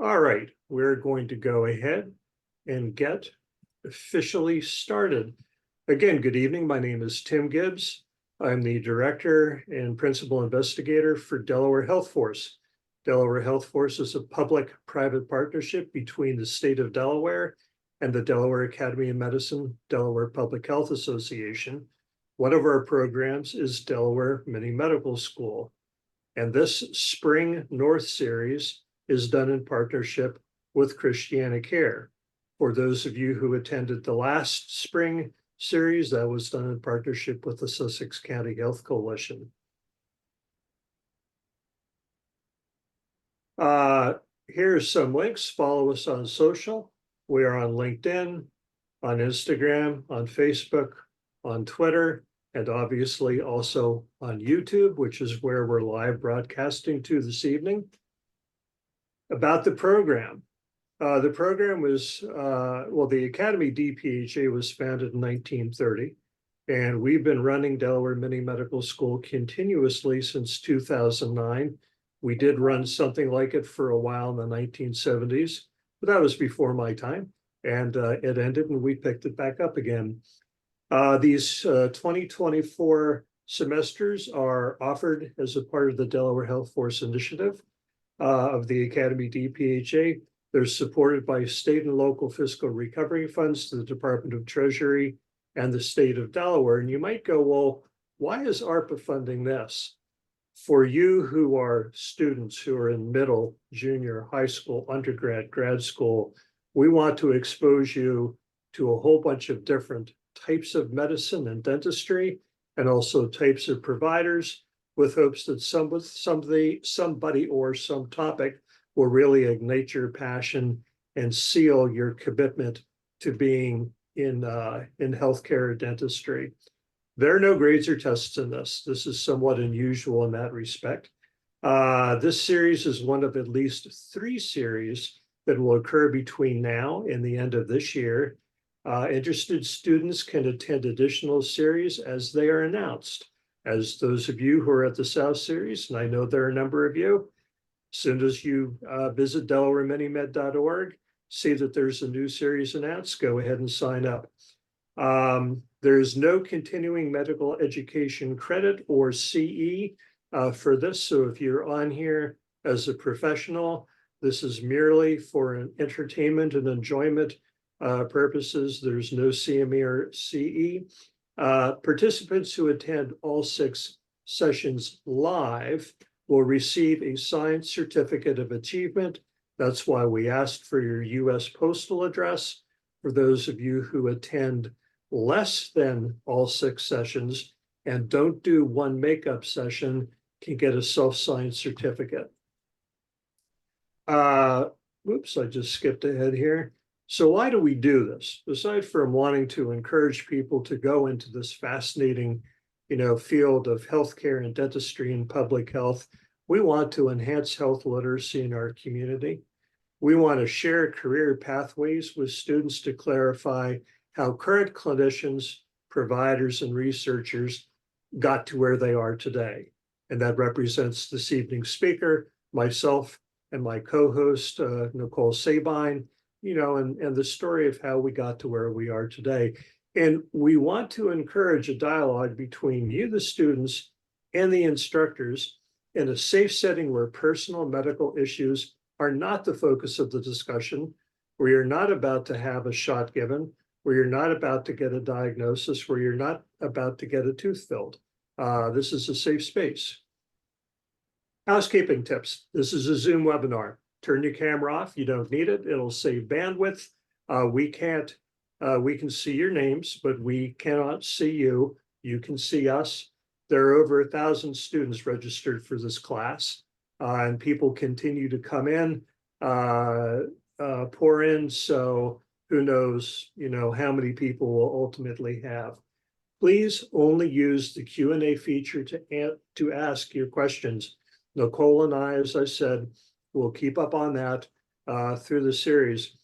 All right, we're going to go ahead and get officially started. Again, good evening. My name is Tim Gibbs. I'm the director and principal investigator for Delaware Health Force. Delaware Health Force is a public-private partnership between the state of Delaware and the Delaware Academy of Medicine, Delaware Public Health Association. One of our programs is Delaware Mini Medical School. And this Spring North series is done in partnership with Christiana Care. For those of you who attended the last spring series, that was done in partnership with the Sussex County Health Coalition. Here's some links. Follow us on social. We are on LinkedIn, on Instagram, on Facebook, on Twitter, and obviously also on YouTube, which is where we're live broadcasting to this evening. About the program. The program was, the Academy DPHA was founded in 1930, and we've been running Delaware Mini Medical School continuously since 2009. We did run something like it for a while in the 1970s, but that was before my time, and it ended and we picked it back up again. These 2024 semesters are offered as a part of the Delaware Health Force Initiative of the Academy DPHA. They're supported by state and local fiscal recovery funds to the Department of Treasury and the state of Delaware. And you might go, well, why is ARPA funding this? For you who are students who are in middle, junior, high school, undergrad, grad school, we want to expose you to a whole bunch of different types of medicine and dentistry, and also types of providers, with hopes that somebody or some topic will really ignite your passion and seal your commitment to being in healthcare or dentistry. There are no grades or tests in this. This is somewhat unusual in that respect. This series is one of at least 3 series that will occur between now and the end of this year. Interested students can attend additional series as they are announced. As those of you who are at the South Series, and I know there are a number of you, as soon as you visit DelawareMiniMed.org, see that there's a new series announced, go ahead and sign up. There is no continuing medical education credit or CE for this. So if you're on here as a professional, this is merely for an entertainment and enjoyment purposes. There's no CME or CE. Participants who attend all 6 sessions live will receive a signed certificate of achievement. That's why we asked for your U.S. postal address. For those of you who attend less than all 6 sessions and don't do one makeup session, can get a self-signed certificate. Oops, I just skipped ahead here. So why do we do this? Aside from wanting to encourage people to go into this fascinating, field of healthcare and dentistry and public health, we want to enhance health literacy in our community. We want to share career pathways with students to clarify how current clinicians, providers, and researchers got to where they are today. And that represents this evening's speaker, myself, and my co-host, Nicole Sabine, and the story of how we got to where we are today. And we want to encourage a dialogue between you, the students, and the instructors in a safe setting where personal medical issues are not the focus of the discussion, where you're not about to have a shot given, where you're not about to get a diagnosis, where you're not about to get a tooth filled. This is a safe space. Housekeeping tips. This is a Zoom webinar. Turn your camera off. You don't need it. It'll save bandwidth. We can see your names, but we cannot see you. You can see us. There are over 1,000 students registered for this class, and people continue to come in, pour in. So who knows, how many people will ultimately have. Please only use the Q&A feature to ask your questions. Nicole and I, as I said, will keep up on that through the series.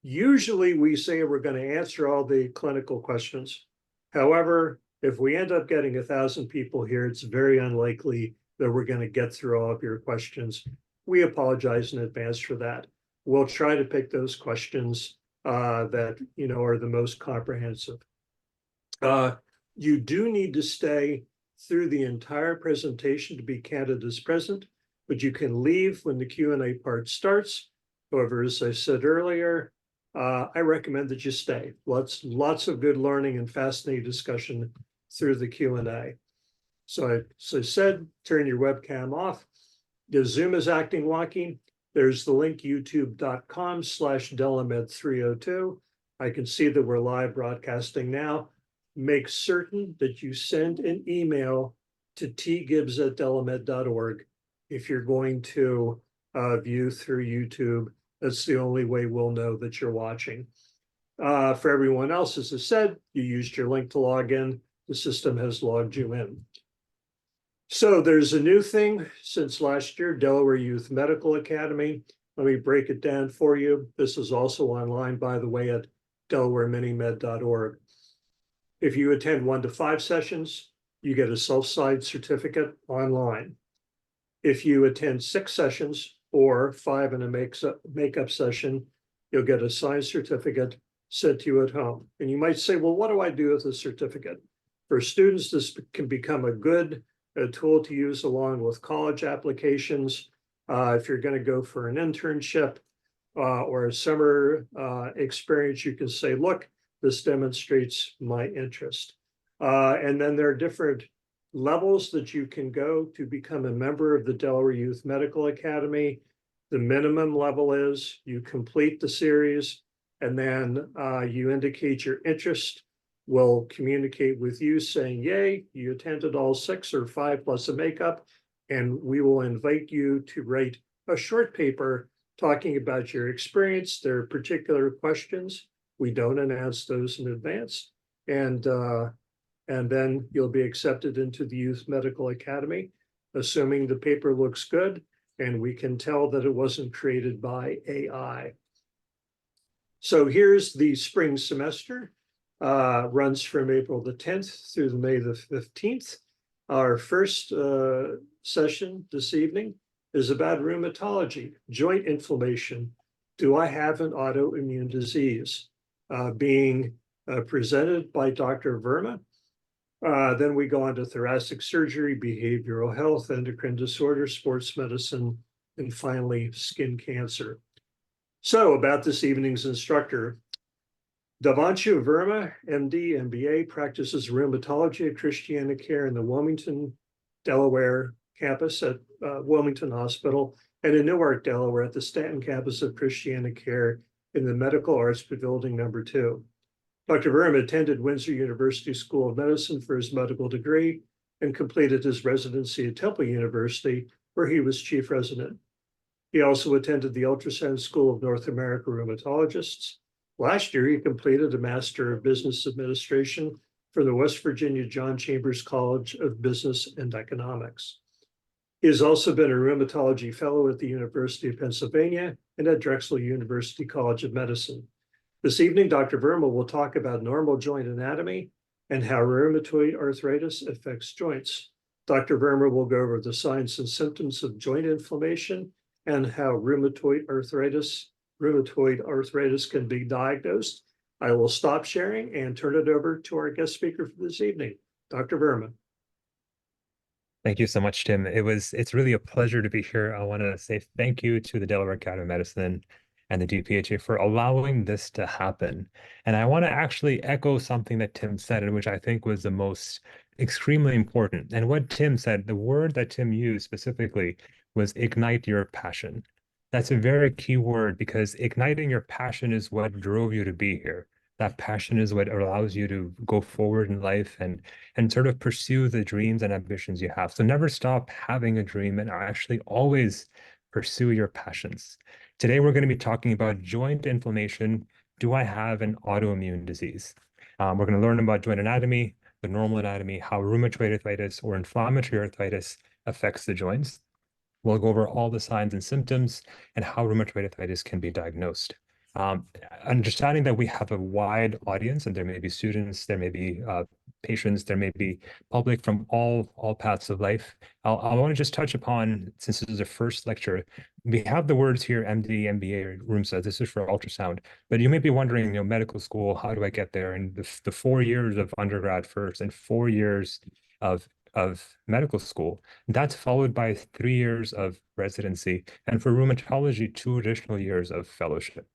Usually we say we're going to answer all the clinical questions. However, if we end up getting 1,000 people here, it's very unlikely that we're going to get through all of your questions. we apologize in advance for that. We'll try to pick those questions that are the most comprehensive. You do need to stay through the entire presentation to be counted as present, but you can leave when the Q&A part starts. However, as I said earlier, I recommend that you stay. Lots of good learning and fascinating discussion through the Q&A. So I said, turn your webcam off. The Zoom is acting wonky. There's the link, youtube.com/Delamed302. I can see that we're live broadcasting now. Make certain that you send an email to tgibbs@delamed.org if you're going to view through YouTube. That's the only way we'll know that you're watching. For everyone else, as I said, you used your link to log in. The system has logged you in. So there's a new thing since last year, Delaware Youth Medical Academy. Let me break it down for you. This is also online, by the way, at delawareminimed.org. If you attend 1 to 5 sessions, you get a self-signed certificate online. If you attend 6 sessions or 5 in a makeup session, you'll get a signed certificate sent to you at home. And you might say, well, what do I do with the certificate? For students, this can become a good tool to use along with college applications. If you're going to go for an internship or a summer experience, you can say, look, this demonstrates my interest. And then there are different levels that you can go to become a member of the Delaware Youth Medical Academy. The minimum level is you complete the series and then you indicate your interest. We'll communicate with you saying, yay, you attended all 6 or 5 plus a makeup, and we will invite you to write a short paper talking about your experience, their particular questions. We don't announce those in advance. And then you'll be accepted into the Youth Medical Academy, assuming the paper looks good, and we can tell that it wasn't created by AI. So here's the spring semester. Runs from April the 10th through the May the 15th. Our first session this evening is about rheumatology, joint inflammation. Do I have an autoimmune disease? Being presented by Dr. Verma. Then we go on to thoracic surgery, behavioral health, endocrine disorders, sports medicine, and finally skin cancer. So about this evening's instructor, Devanshu Verma, MD, M.B.A, practices rheumatology at Christiana Care in the Wilmington, Delaware campus at Wilmington Hospital, and in Newark, Delaware at the Stanton campus of Christiana Care in the Medical Arts Building No. 2. Dr. Verma attended Windsor University School of Medicine for his medical degree and completed his residency at Temple University, where he was chief resident. He also attended the Ultrasound School of North America Rheumatologists. Last year, he completed a Master of Business Administration for the West Virginia John Chambers College of Business and Economics. He has also been a rheumatology fellow at the University of Pennsylvania and at Drexel University College of Medicine. This evening, Dr. Verma will talk about normal joint anatomy and how rheumatoid arthritis affects joints. Dr. Verma will go over the signs and symptoms of joint inflammation and how rheumatoid arthritis can be diagnosed. I will stop sharing and turn it over to our guest speaker for this evening, Dr. Verma. Thank you so much, Tim. It's really a pleasure to be here. I want to say thank you to the Delaware Academy of Medicine and the DPHA for allowing this to happen. And I want to actually echo something that Tim said, and which I think was the most extremely important. And what Tim said, the word that Tim used specifically was ignite your passion. That's a very key word because igniting your passion is what drove you to be here. That passion is what allows you to go forward in life and sort of pursue the dreams and ambitions you have. So never stop having a dream and actually always pursue your passions. Today, we're going to be talking about joint inflammation. Do I have an autoimmune disease? We're going to learn about joint anatomy, the normal anatomy, how rheumatoid arthritis or inflammatory arthritis affects the joints. We'll go over all the signs and symptoms and how rheumatoid arthritis can be diagnosed. Understanding that we have a wide audience and there may be students, there may be patients, there may be public from all paths of life. I want to just touch upon, since this is the first lecture, we have the words here, MD, MBA, room says this is for ultrasound, but you may be wondering, medical school, how do I get there? And the 4 years of undergrad first and 4 years of medical school, that's followed by 3 years of residency, and for rheumatology, 2 additional years of fellowship.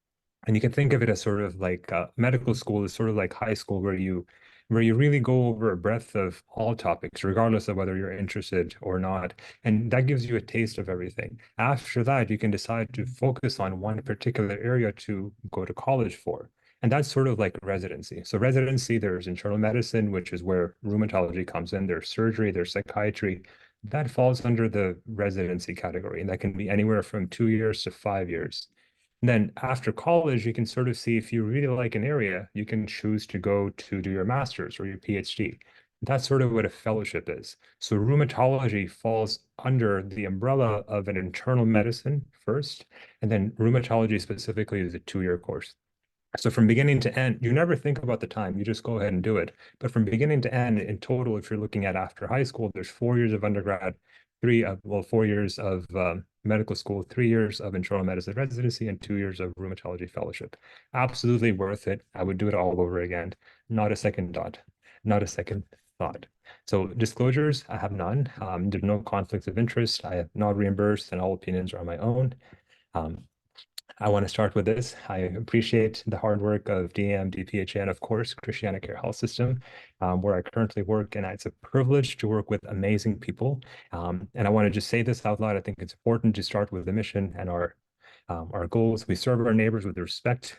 And you can think of it as sort of like medical school is sort of like high school where you really go over a breadth of all topics, regardless of whether you're interested or not. And that gives you a taste of everything. After that, you can decide to focus on one particular area to go to college for. And that's sort of like residency. So residency, there's internal medicine, which is where rheumatology comes in. There's surgery, there's psychiatry. That falls under the residency category, and that can be anywhere from 2 years to 5 years. Then after college, you can sort of see if you really like an area, you can choose to go to do your master's or your PhD. That's sort of what a fellowship is. So rheumatology falls under the umbrella of an internal medicine first, and then rheumatology specifically is a 2-year course. So from beginning to end, you never think about the time, you just go ahead and do it. But from beginning to end, in total, if you're looking at after high school, there's 4 years of undergrad, 4 years of medical school, 3 years of internal medicine residency, and 2 years of rheumatology fellowship. Absolutely worth it. I would do it all over again. Not a second thought. Not a second thought. So disclosures, I have none. There's no conflicts of interest. I have not reimbursed, and all opinions are my own. Um, I want to start with this. I appreciate the hard work of DM, DPHA, and of course, Christiana Care Health System, where I currently work. And it's a privilege to work with amazing people. And I want to just say this out loud. I think it's important to start with the mission and our goals. We serve our neighbors with respect,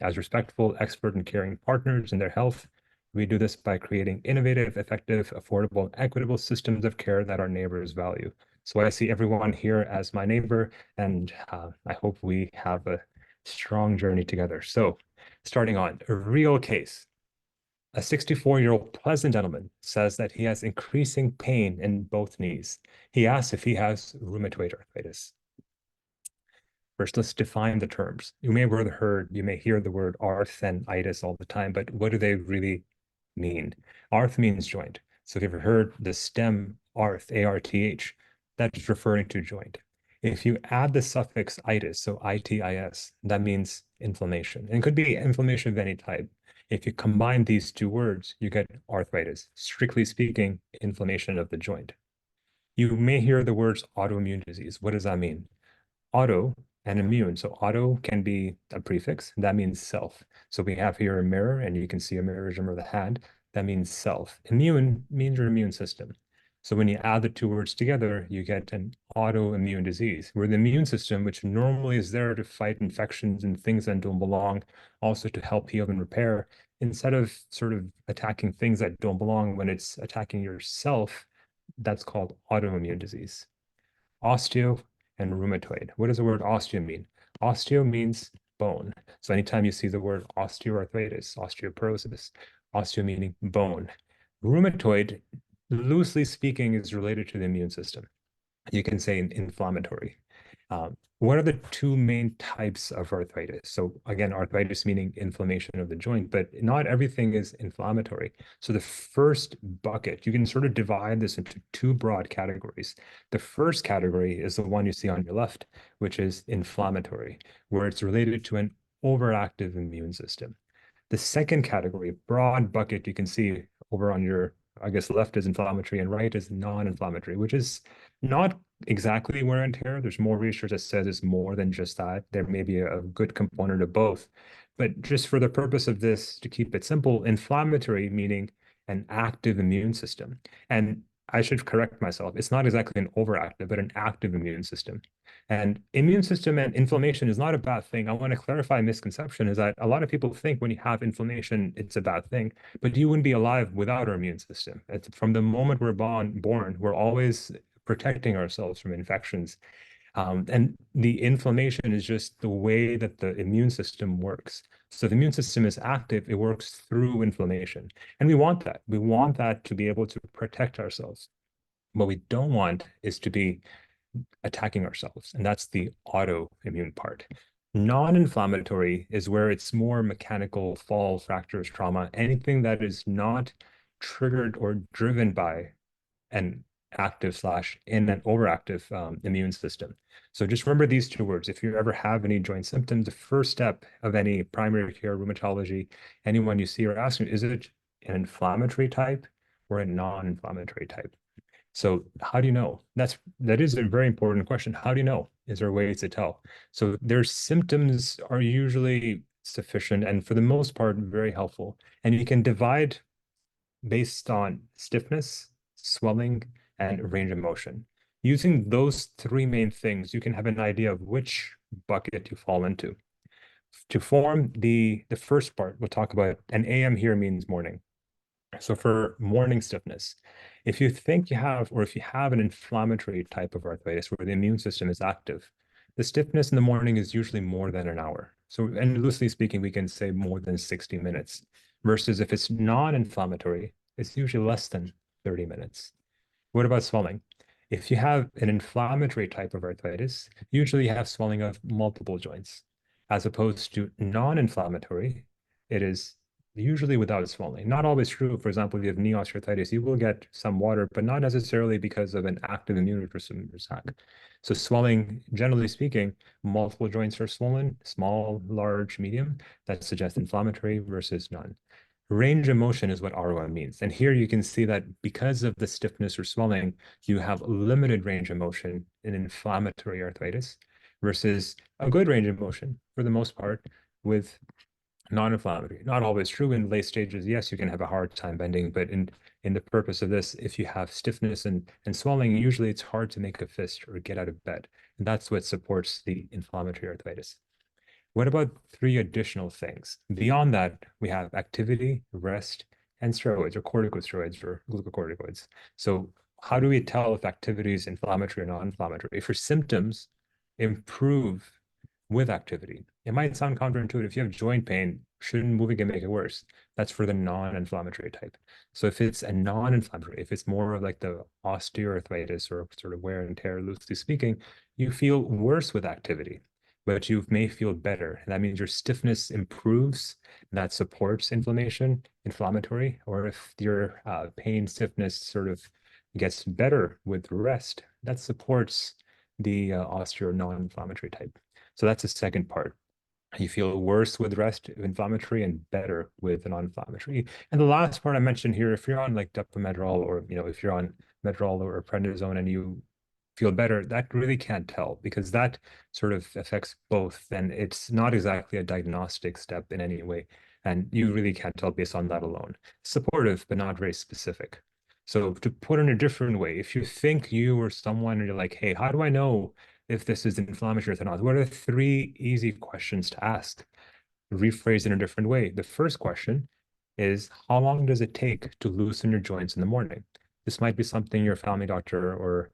as respectful, expert, and caring partners in their health. We do this by creating innovative, effective, affordable, equitable systems of care that our neighbors value. So I see everyone here as my neighbor, and I hope we have a strong journey together. So starting on a real case, a 64-year-old pleasant gentleman says that he has increasing pain in both knees. He asks if he has rheumatoid arthritis. First, let's define the terms. You may hear the word arth and itis all the time, but what do they really mean? Arth means joint. So if you've ever heard the stem arth, A-R-T-H, that's referring to joint. If you add the suffix itis, so I-T-I-S, that means inflammation. And it could be inflammation of any type. If you combine these two words, you get arthritis. Strictly speaking, inflammation of the joint. You may hear the words autoimmune disease. What does that mean? Auto and immune. So auto can be a prefix. That means self. So we have here a mirror, and you can see a mirror of the hand. That means self. Immune means your immune system. So when you add the two words together, you get an autoimmune disease, where the immune system, which normally is there to fight infections and things that don't belong, also to help heal and repair, instead of sort of attacking things that don't belong, when it's attacking yourself, that's called autoimmune disease. Osteo and rheumatoid. What does the word osteo mean? Osteo means bone. So anytime you see the word osteoarthritis, osteoporosis, osteo meaning bone. Rheumatoid, loosely speaking, is related to the immune system. You can say inflammatory. What are the two main types of arthritis? So again, arthritis meaning inflammation of the joint, but not everything is inflammatory. So the first bucket, you can sort of divide this into two broad categories. The first category is the one you see on your left, which is inflammatory, where it's related to an overactive immune system. The second category, broad bucket, you can see over on your, I guess, left is inflammatory and right is non-inflammatory, which is not exactly wear and tear. There's more research that says it's more than just that. There may be a good component of both. But just for the purpose of this, to keep it simple, inflammatory meaning an active immune system. And I should correct myself. It's not exactly an overactive, but an active immune system. And immune system and inflammation is not a bad thing. I want to clarify a misconception is that a lot of people think when you have inflammation, it's a bad thing, but you wouldn't be alive without our immune system. It's from the moment we're born, we're always protecting ourselves from infections. And the inflammation is just the way that the immune system works. So the immune system is active, it works through inflammation. And we want that. We want that to be able to protect ourselves. What we don't want is to be attacking ourselves, and that's the autoimmune part. Non-inflammatory is where it's more mechanical, fall, fractures, trauma, anything that is not triggered or driven by an active slash in an overactive immune system. So just remember these two words. If you ever have any joint symptoms, the first step of any primary care rheumatology, anyone you see or ask, is it an inflammatory type or a non-inflammatory type? So how do you know? That is a very important question. How do you know? Is there ways to tell? So their symptoms are usually sufficient and for the most part very helpful. And you can divide based on stiffness, swelling, and range of motion. Using those three main things, you can have an idea of which bucket you fall into. To form the first part, we'll talk about an AM here means morning. So for morning stiffness, if you think you have, or if you have an inflammatory type of arthritis where the immune system is active, the stiffness in the morning is usually more than an hour. So, and loosely speaking, we can say more than 60 minutes, versus if it's non-inflammatory, it's usually less than 30 minutes. What about swelling? If you have an inflammatory type of arthritis, usually you have swelling of multiple joints, as opposed to non-inflammatory, it is usually without swelling. Not always true. For example, if you have knee osteoarthritis, you will get some water, but not necessarily because of an active immune system attack. So swelling, generally speaking, multiple joints are swollen, small, large, medium. That suggests inflammatory versus none. Range of motion is what ROM means. And here you can see that because of the stiffness or swelling, you have limited range of motion in inflammatory arthritis versus a good range of motion for the most part with non-inflammatory. Not always true in late stages. Yes, you can have a hard time bending, but in the purpose of this, if you have stiffness and swelling, usually it's hard to make a fist or get out of bed. And that's what supports the inflammatory arthritis. What about three additional things? Beyond that, we have activity, rest, and steroids or corticosteroids or glucocorticoids. So how do we tell if activity is inflammatory or non-inflammatory? If your symptoms improve with activity, it might sound counterintuitive. If you have joint pain, shouldn't moving it make it worse? That's for the non-inflammatory type. So if it's a non-inflammatory, if it's more of like the osteoarthritis or sort of wear and tear, loosely speaking, you feel worse with activity but you may feel better. And that means your stiffness improves, and that supports inflammatory, or if your pain stiffness sort of gets better with rest, that supports the osteo non-inflammatory type. So that's the second part. You feel worse with rest, inflammatory, and better with non-inflammatory. And the last part I mentioned here, if you're on like depomedrol or if you're on medrol or prednisone and you feel better, that really can't tell because that sort of affects both. And it's not exactly a diagnostic step in any way. And you really can't tell based on that alone. Supportive, but not very specific. So to put in a different way, if you think you or someone, and you're like, hey, how do I know if this is inflammatory or not? What are three easy questions to ask? Rephrase in a different way. The first question is, how long does it take to loosen your joints in the morning? This might be something your family doctor or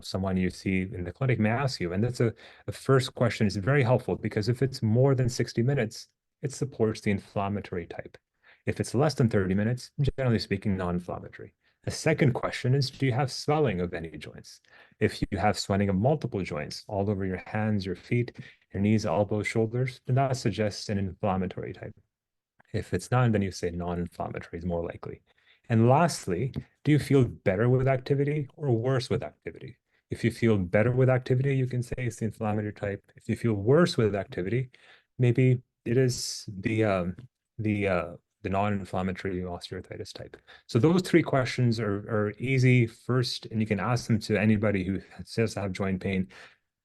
someone you see in the clinic may ask you. And that's a first question is very helpful because if it's more than 60 minutes, it supports the inflammatory type. If it's less than 30 minutes, generally speaking, non-inflammatory. The second question is, do you have swelling of any joints? If you have swelling of multiple joints all over your hands, your feet, your knees, elbows, shoulders, then that suggests an inflammatory type. If it's not, then you say non-inflammatory is more likely. And lastly, do you feel better with activity or worse with activity? If you feel better with activity, you can say it's the inflammatory type. If you feel worse with activity, maybe it is the non-inflammatory osteoarthritis type. So those three questions are easy first, and you can ask them to anybody who says to have joint pain.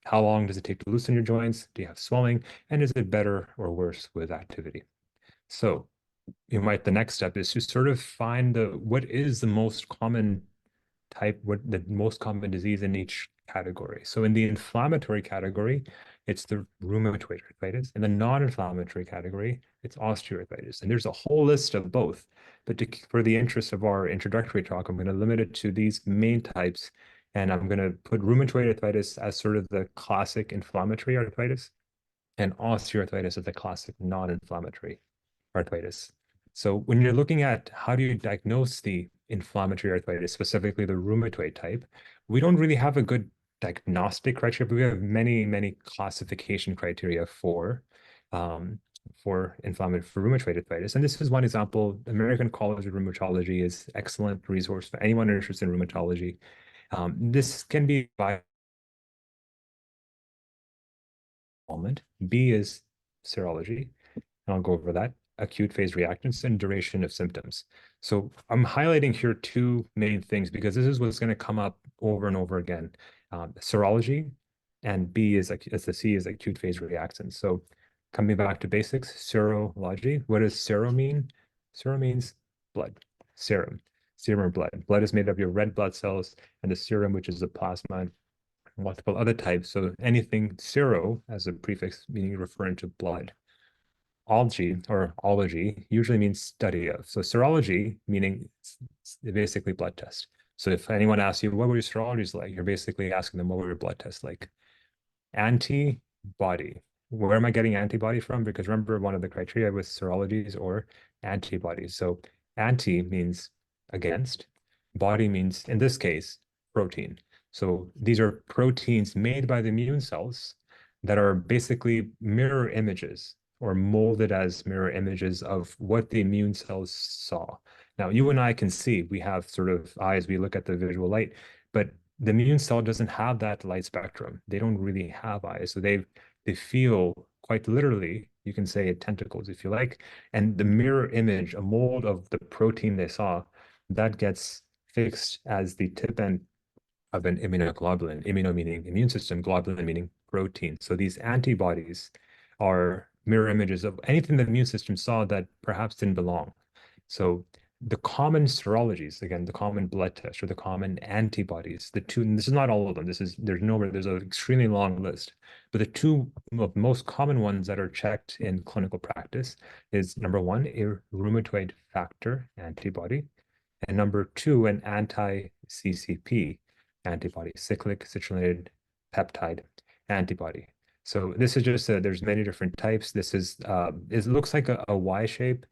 How long does it take to loosen your joints? Do you have swelling? And is it better or worse with activity? So the next step is to sort of find what is the most common type, what the most common disease in each category. So in the inflammatory category, it's the rheumatoid arthritis. In the non-inflammatory category, it's osteoarthritis. And there's a whole list of both. But for the interest of our introductory talk, I'm going to limit it to these main types. And I'm going to put rheumatoid arthritis as sort of the classic inflammatory arthritis and osteoarthritis as the classic non-inflammatory arthritis. So when you're looking at how do you diagnose the inflammatory arthritis, specifically the rheumatoid type, we don't really have a good diagnostic criteria, but we have many, many classification criteria for rheumatoid arthritis. And this is one example. American College of Rheumatology is excellent resource for anyone interested in rheumatology. This can be by moment. B is serology, and I'll go over that, acute phase reactants, and duration of symptoms. So I'm highlighting here two main things because this is what's going to come up over and over again. Serology, and B is, as the C is acute phase reactants. So coming back to basics, serology. What does sero mean? Sero means blood, serum, serum or blood. Blood is made of your red blood cells, and the serum, which is the plasma, multiple other types. So anything sero as a prefix meaning referring to blood. Ology or ology usually means study of. So serology meaning basically blood test. So if anyone asks you, what were your serologies like? You're basically asking them, what were your blood tests like? Antibody. Where am I getting antibody from? Because remember, one of the criteria was serologies or antibodies. So anti means against, body means, in this case, protein. So these are proteins made by the immune cells that are basically mirror images or molded as mirror images of what the immune cells saw. Now, you and I can see, we have sort of eyes, we look at the visual light, but the immune cell doesn't have that light spectrum. They don't really have eyes. So they feel quite literally, you can say tentacles if you like, and the mirror image, a mold of the protein they saw, that gets fixed as the tip end of an immunoglobulin, immuno meaning immune system, globulin meaning protein. So these antibodies are mirror images of anything the immune system saw that perhaps didn't belong. So the common serologies, again, the common blood test or the common antibodies, the two, and this is not all of them. There's an extremely long list, but the two most common ones that are checked in clinical practice is number one, a rheumatoid factor antibody, and number two, an anti-CCP antibody, cyclic citrullinated peptide antibody. So this is just there's many different types. This is it looks like a Y shape.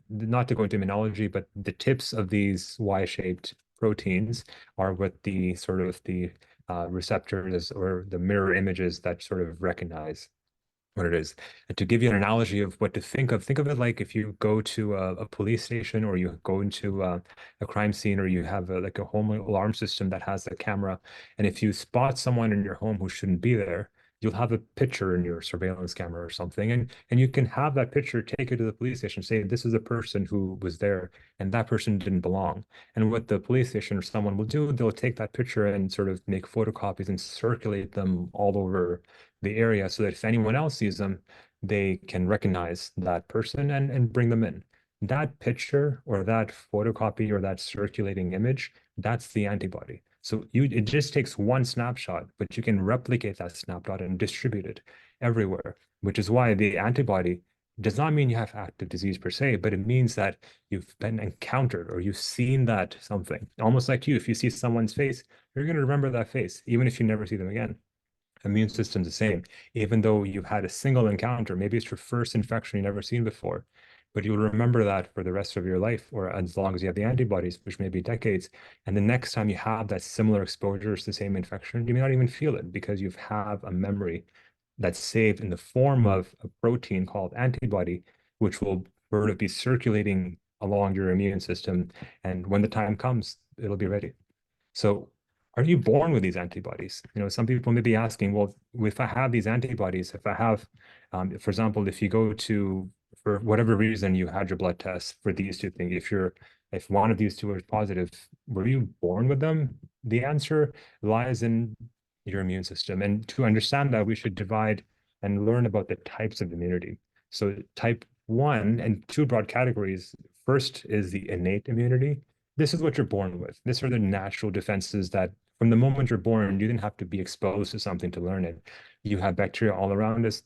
Not to go into immunology, but the tips of these Y-shaped proteins are what the sort of the receptors or the mirror images that sort of recognize what it is. And to give you an analogy of what to think of it like if you go to a police station or you go into a crime scene or you have like a home alarm system that has a camera. And if you spot someone in your home who shouldn't be there, you'll have a picture in your surveillance camera or something. And you can have that picture, take it to the police station, say, this is a person who was there and that person didn't belong. And what the police station or someone will do, they'll take that picture and sort of make photocopies and circulate them all over the area so that if anyone else sees them, they can recognize that person and bring them in. That picture or that photocopy or that circulating image, that's the antibody. So it just takes one snapshot, but you can replicate that snapshot and distribute it everywhere, which is why the antibody does not mean you have active disease per se, but it means that you've been encountered or you've seen that something. Almost like you, if you see someone's face, you're going to remember that face, even if you never see them again. Immune system's the same. Even though you've had a single encounter, maybe it's your first infection you've never seen before, but you'll remember that for the rest of your life, or as long as you have the antibodies, which may be decades. And the next time you have that similar exposure to the same infection, you may not even feel it because you have a memory that's saved in the form of a protein called antibody, which will sort of be circulating along your immune system. And when the time comes, it'll be ready. So are you born with these antibodies? You know, some people may be asking, well, if I have these antibodies, if I have, for example, if you go to, for whatever reason, you had your blood test for these two things, if one of these two is positive, were you born with them? The answer lies in your immune system. And to understand that, we should divide and learn about the types of immunity. So type one and two broad categories. First is the innate immunity. This is what you're born with. These are the natural defenses that from the moment you're born, you didn't have to be exposed to something to learn it. You have bacteria all around us.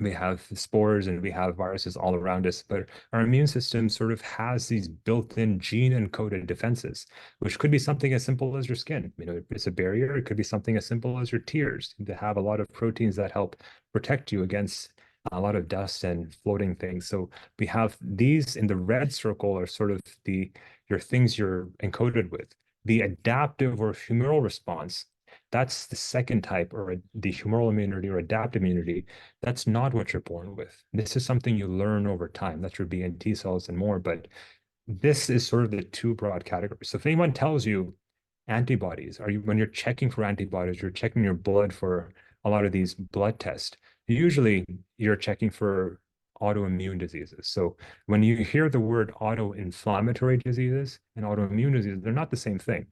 We have spores and we have viruses all around us, but our immune system sort of has these built-in gene-encoded defenses, which could be something as simple as your skin. You know, it's a barrier. It could be something as simple as your tears. They have a lot of proteins that help protect you against a lot of dust and floating things. So we have these in the red circle are sort of your things you're encoded with. The adaptive or humoral response, that's the second type, or the humoral immunity or adaptive immunity. That's not what you're born with. This is something you learn over time. That's your B and T cells and more. But this is sort of the two broad categories. So if anyone tells you antibodies. When you're checking for antibodies, you're checking your blood for a lot of these blood tests. Usually you're checking for autoimmune diseases. So when you hear the word autoinflammatory diseases and autoimmune diseases, they're not the same thing.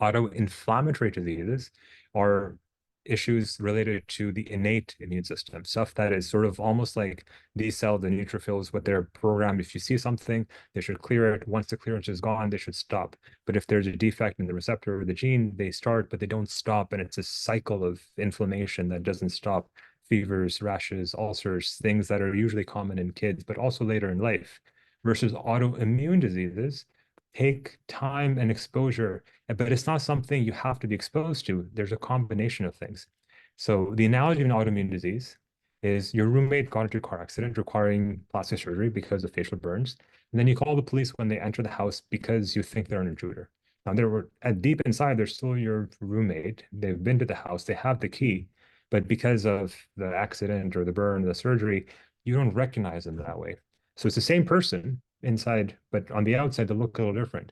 Autoinflammatory diseases are issues related to the innate immune system, stuff that is sort of almost like these cells, the neutrophils, what they're programmed. If you see something, they should clear it. Once the clearance is gone, they should stop. But if there's a defect in the receptor or the gene, they start, but they don't stop. And it's a cycle of inflammation that doesn't stop. Fevers, rashes, ulcers, things that are usually common in kids, but also later in life. Versus autoimmune diseases take time and exposure, but it's not something you have to be exposed to. There's a combination of things. So the analogy of an autoimmune disease is your roommate got into a car accident requiring plastic surgery because of facial burns. And then you call the police when they enter the house because you think they're an intruder. Now, they were at deep inside, they're still your roommate. They've been to the house, they have the key, but because of the accident or the burn, or the surgery, you don't recognize them that way. So it's the same person inside, but on the outside, they look a little different.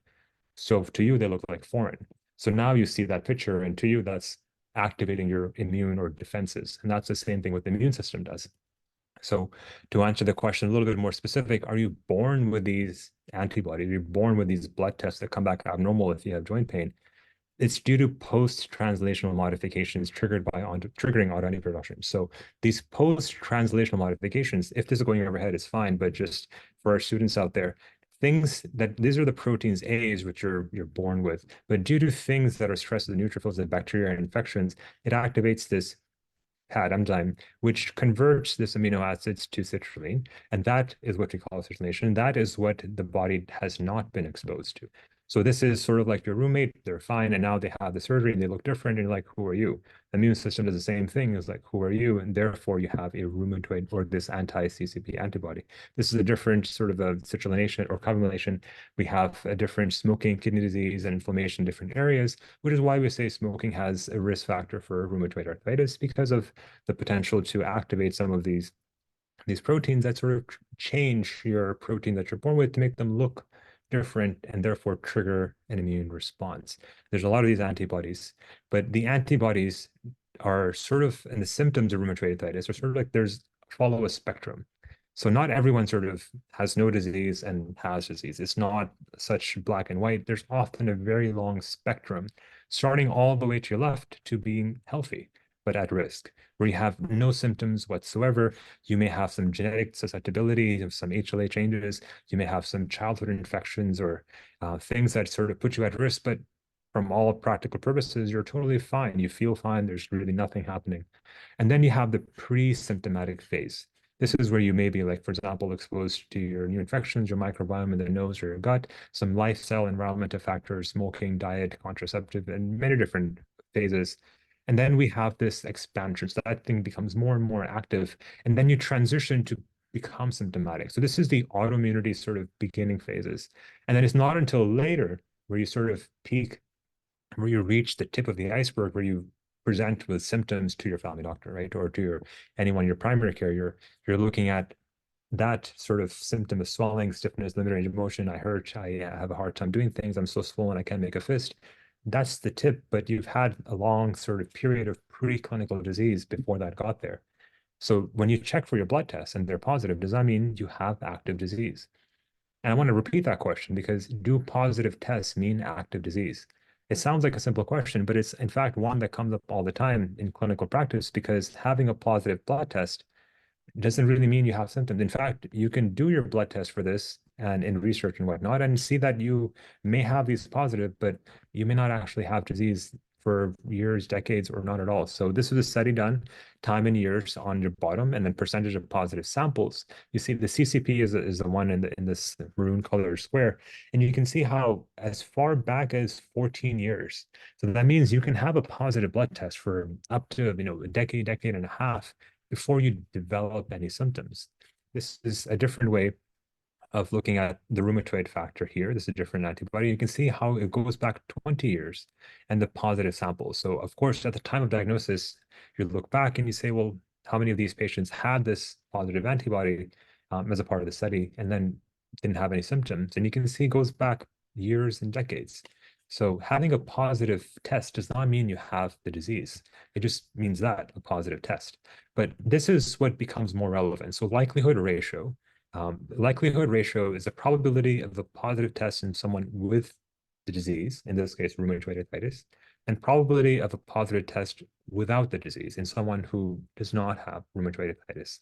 So to you, they look like foreign. So now you see that picture, and to you, that's activating your immune or defenses. And that's the same thing what the immune system does. So to answer the question a little bit more specific, are you born with these antibodies? You're born with these blood tests that come back abnormal if you have joint pain. It's due to post-translational modifications triggered by triggering autoantibody production. So these post-translational modifications, if this is going overhead, it's fine, but just for our students out there, things that these are the proteins A's which you're born with, but due to things that are stressed the neutrophils and bacteria and infections, it activates this PAD enzyme, which converts this amino acids to citrulline, and that is what we call citrullination. That is what the body has not been exposed to. So this is sort of like your roommate, they're fine, and now they have the surgery and they look different, and you're like, who are you? The immune system does the same thing, it's like, who are you? And therefore you have a rheumatoid or this anti-CCP antibody. This is a different sort of a citrullination or carbamylation. We have a different smoking, kidney disease, and inflammation in different areas, which is why we say smoking has a risk factor for rheumatoid arthritis because of the potential to activate some of these proteins that sort of change your protein that you're born with to make them look different and therefore trigger an immune response. There's a lot of these antibodies, but the antibodies are sort of, and the symptoms of rheumatoid arthritis are sort of like there's follow a spectrum. So not everyone sort of has no disease and has disease. It's not such black and white. There's often a very long spectrum, starting all the way to your left to being healthy, but at risk, where you have no symptoms whatsoever. You may have some genetic susceptibility, some HLA changes. You may have some childhood infections or things that sort of put you at risk, but from all practical purposes, you're totally fine. You feel fine. There's really nothing happening. And then you have the pre-symptomatic phase. This is where you may be, like, for example, exposed to your new infections, your microbiome in the nose or your gut, some lifestyle environmental factors, smoking, diet, contraceptive, and many different phases. And then we have this expansion. So that thing becomes more and more active. And then you transition to become symptomatic. So this is the autoimmunity sort of beginning phases. And then it's not until later where you sort of peak, where you reach the tip of the iceberg, where you present with symptoms to your family doctor, right? Or to your primary care. You're looking at that sort of symptom of swelling, stiffness, limited range of motion. I hurt, I have a hard time doing things. I'm so swollen, I can't make a fist. That's the tip, but you've had a long sort of period of preclinical disease before that got there. So when you check for your blood tests and they're positive, does that mean you have active disease? And I want to repeat that question because do positive tests mean active disease? It sounds like a simple question, but it's in fact one that comes up all the time in clinical practice because having a positive blood test doesn't really mean you have symptoms. In fact, you can do your blood test for this and in research and whatnot and see that you may have these positive, but you may not actually have disease for years, decades, or not at all. So this was a study done time and years on your bottom and then percentage of positive samples. You see the CCP is the one in this maroon color square. And you can see how as far back as 14 years. So that means you can have a positive blood test for up to, a decade, decade and a half before you develop any symptoms. This is a different way of looking at the rheumatoid factor here. This is a different antibody. You can see how it goes back 20 years and the positive samples. So of course, at the time of diagnosis, you look back and you say, well, how many of these patients had this positive antibody as a part of the study and then didn't have any symptoms? And you can see it goes back years and decades. So having a positive test does not mean you have the disease. It just means that a positive test. But this is what becomes more relevant. So likelihood ratio is the probability of a positive test in someone with the disease, in this case, rheumatoid arthritis, and probability of a positive test without the disease in someone who does not have rheumatoid arthritis.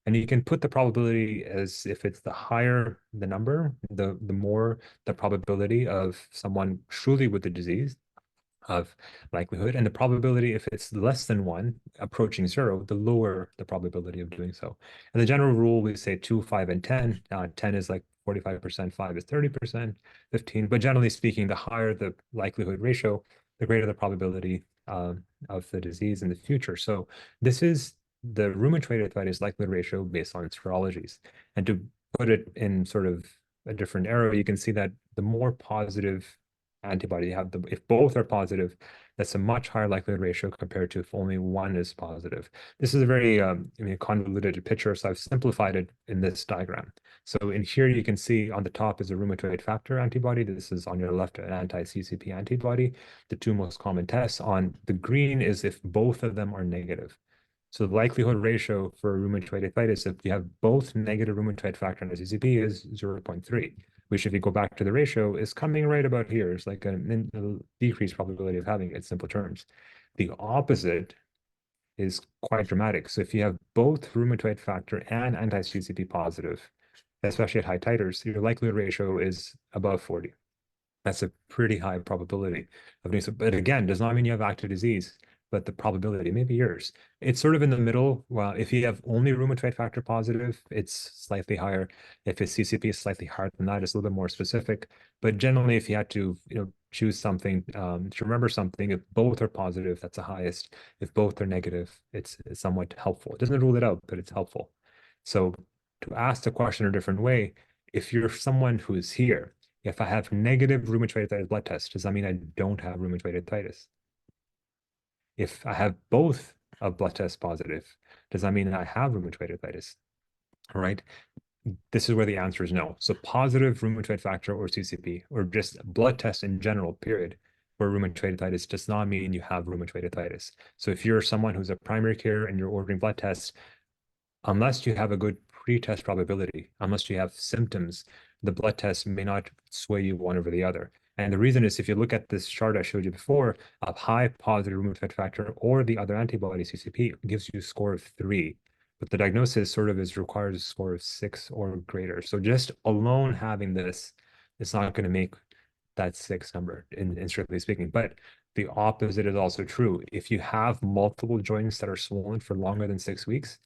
And you can put the probability as if it's the higher the number, the more the probability of someone truly with the disease of likelihood. And the probability, if it's less than one, approaching zero, the lower the probability of doing so. And the general rule, we say 2, 5, and 10. 10 is like 45%, 5 is 30%, 15. But generally speaking, the higher the likelihood ratio, the greater the probability of the disease in the future. So this is the rheumatoid arthritis likelihood ratio based on serologies. And to put it in sort of a different arrow, you can see that the more positive antibody you have, if both are positive, that's a much higher likelihood ratio compared to if only one is positive. This is a very convoluted picture, so I've simplified it in this diagram. So in here, you can see on the top is a rheumatoid factor antibody. This is on your left, an anti-CCP antibody. The two most common tests. On the green is if both of them are negative. So the likelihood ratio for rheumatoid arthritis, if you have both negative rheumatoid factor and a CCP, is 0.3, which if you go back to the ratio is coming right about here. It's like a decreased probability of having it in simple terms. The opposite is quite dramatic. So if you have both rheumatoid factor and anti-CCP positive, especially at high titers, your likelihood ratio is above 40. That's a pretty high probability of doing so. But again, does not mean you have active disease, but the probability, maybe yours. It's sort of in the middle. Well, if you have only rheumatoid factor positive, it's slightly higher. If it's CCP, it's slightly higher than that. It's a little bit more specific. But generally, if you had to, choose something, to remember something, if both are positive, that's the highest. If both are negative, it's somewhat helpful. It doesn't rule it out, but it's helpful. So to ask the question a different way, if you're someone who is here, if I have negative rheumatoid arthritis blood test, does that mean I don't have rheumatoid arthritis? If I have both of blood tests positive, does that mean I have rheumatoid arthritis? All right. This is where the answer is no. So positive rheumatoid factor or CCP, or just blood test in general, period, for rheumatoid arthritis does not mean you have rheumatoid arthritis. So if you're someone who's a primary care and you're ordering blood tests, unless you have a good pre-test probability, unless you have symptoms, the blood test may not sway you one over the other. And the reason is if you look at this chart I showed you before of high positive rheumatoid factor or the other antibody CCP gives you a score of 3. But the diagnosis sort of requires a score of 6 or greater. So just alone having this, it's not going to make that 6 number in strictly speaking. But the opposite is also true. If you have multiple joints that are swollen for longer than 6 weeks,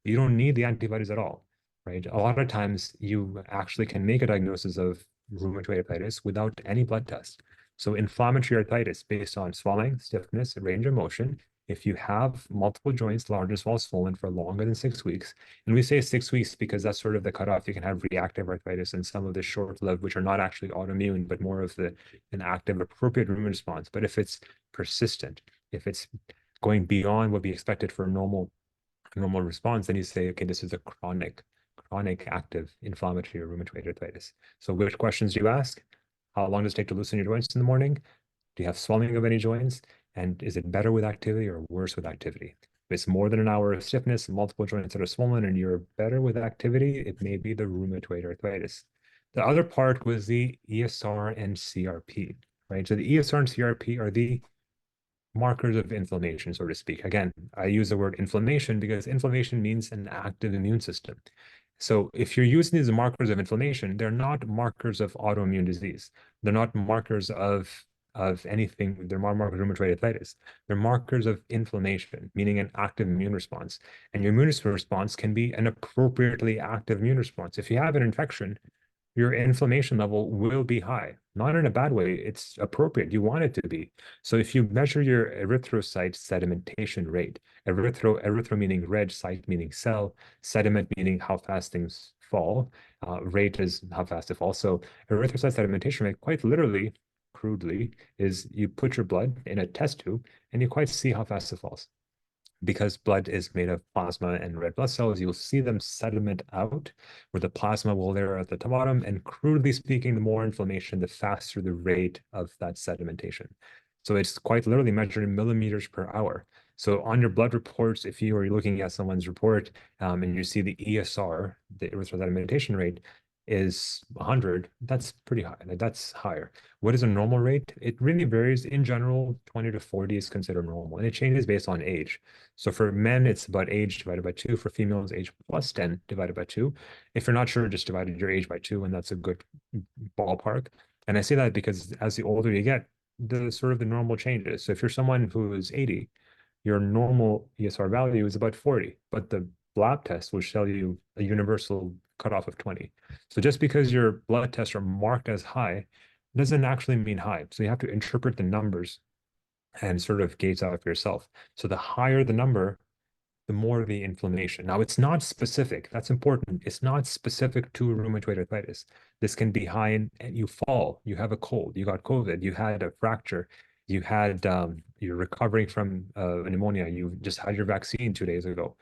you don't need the antibodies at all, right? A lot of times you actually can make a diagnosis of rheumatoid arthritis without any blood test. So inflammatory arthritis based on swelling, stiffness, range of motion, if you have multiple joints, large and small, swollen for longer than 6 weeks, and we say 6 weeks because that's sort of the cutoff. You can have reactive arthritis and some of the short-lived, which are not actually autoimmune, but more of an active, appropriate immune response. But if it's persistent, if it's going beyond what we expected for a normal response, then you say, okay, this is a chronic active inflammatory or rheumatoid arthritis. So which questions do you ask? How long does it take to loosen your joints in the morning? Do you have swelling of any joints? And is it better with activity or worse with activity? If it's more than an hour of stiffness, multiple joints that are swollen, and you're better with activity, it may be the rheumatoid arthritis. The other part was the ESR and CRP, right? So the ESR and CRP are the markers of inflammation, so to speak. Again, I use the word inflammation because inflammation means an active immune system. So if you're using these markers of inflammation, they're not markers of autoimmune disease. They're not markers of anything. They're not markers of rheumatoid arthritis. They're markers of inflammation, meaning an active immune response. And your immune response can be an appropriately active immune response. If you have an infection, your inflammation level will be high. Not in a bad way, it's appropriate. You want it to be. So if you measure your erythrocyte sedimentation rate, erythro meaning red, cyte meaning cell, sediment meaning how fast things fall, rate is how fast it falls. So erythrocyte sedimentation rate, quite literally, crudely, is you put your blood in a test tube and you quite see how fast it falls. Because blood is made of plasma and red blood cells, you'll see them sediment out, where the plasma will layer at the bottom. And crudely speaking, the more inflammation, the faster the rate of that sedimentation. So it's quite literally measured in millimeters per hour. So on your blood reports, if you are looking at someone's report and you see the ESR, the erythrocyte sedimentation rate, is 100, that's pretty high. Like that's higher. What is a normal rate? It really varies. In general, 20 to 40 is considered normal, and it changes based on age. So for men, it's about age divided by 2. For females, age plus 10 divided by 2. If you're not sure, just divide your age by 2, and that's a good ballpark. And I say that because as the older you get, the sort of the normal changes. So if you're someone who is 80, your normal ESR value is about 40, but the lab test will show you a universal cutoff of 20. So just because your blood tests are marked as high doesn't actually mean high. So you have to interpret the numbers and sort of gauge out for yourself. So the higher the number, the more the inflammation. Now, it's not specific. That's important. It's not specific to rheumatoid arthritis. This can be high and you fall, you have a cold, you got COVID, you had a fracture, you had, you're recovering from pneumonia, you just had your vaccine 2 days ago.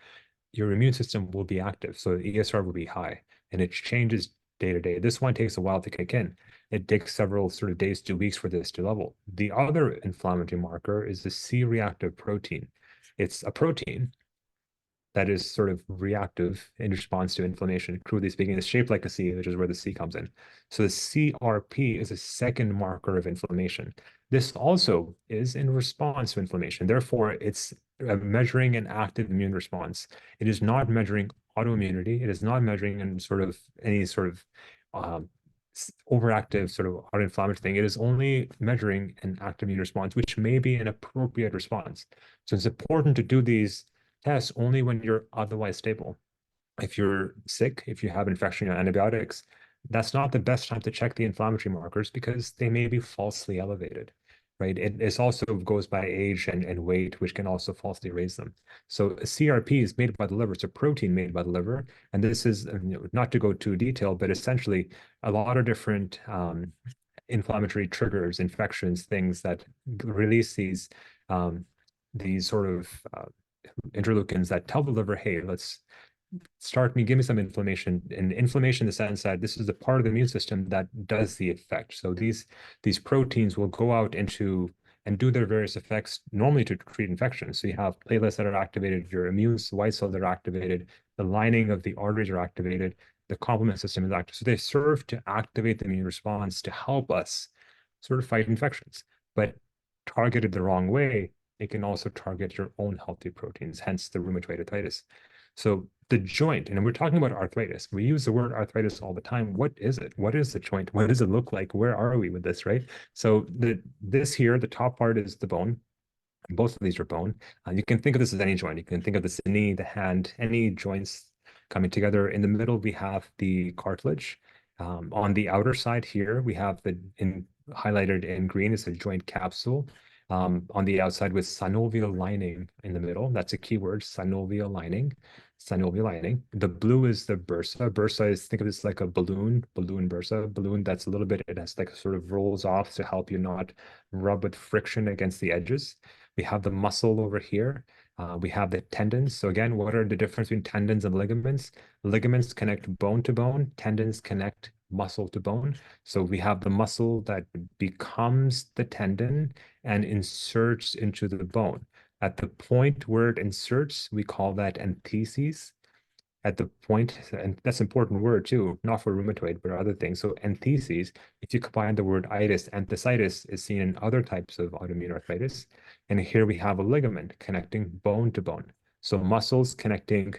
Your immune system will be active. So the ESR will be high and it changes day to day. This one takes a while to kick in. It takes several sort of days to weeks for this to level. The other inflammatory marker is the C-reactive protein. It's a protein that is sort of reactive in response to inflammation. Crudely speaking, it's shaped like a C, which is where the C comes in. So the CRP is a second marker of inflammation. This also is in response to inflammation. Therefore, it's measuring an active immune response. It is not measuring autoimmunity. It is not measuring in sort of any sort of um, overactive sort of autoinflammatory thing. It is only measuring an active immune response, which may be an appropriate response. So it's important to do these tests only when you're otherwise stable. If you're sick, if you have infection or antibiotics, that's not the best time to check the inflammatory markers because they may be falsely elevated, right? It also goes by age and weight, which can also falsely raise them. So CRP is made by the liver. It's a protein made by the liver. And this is, not to go too detailed, but essentially a lot of different inflammatory triggers, infections, things that release these sort of interleukins that tell the liver, hey, let's give me some inflammation. And inflammation in the sense that this is the part of the immune system that does the effect. So these proteins will go out into and do their various effects normally to treat infections. So you have platelets that are activated, your immune white cells that are activated, the lining of the arteries are activated, the complement system is active. So they serve to activate the immune response to help us sort of fight infections. But targeted the wrong way, it can also target your own healthy proteins, hence the rheumatoid arthritis. So the joint, and we're talking about arthritis. We use the word arthritis all the time. What is it? What is the joint? What does it look like? Where are we with this, right? So this here, the top part is the bone. Both of these are bone. You can think of this as any joint. You can think of this the knee, the hand, any joints coming together. In the middle, we have the cartilage. On the outer side here, we have highlighted in green is the joint capsule. On the outside with synovial lining in the middle. That's a keyword, synovial lining. Synovial lining. The blue is the bursa. Bursa is, think of this like a balloon bursa. Balloon that's a little bit, it has like sort of rolls off to help you not rub with friction against the edges. We have the muscle over here. We have the tendons. So again, what are the difference between tendons and ligaments? Ligaments connect bone to bone. Tendons connect muscle to bone. So we have the muscle that becomes the tendon and inserts into the bone. At the point where it inserts, we call that entheses. At the point, and that's an important word too, not for rheumatoid, but other things. So entheses, if you combine the word itis, enthesitis is seen in other types of autoimmune arthritis. And here we have a ligament connecting bone to bone. So muscles connecting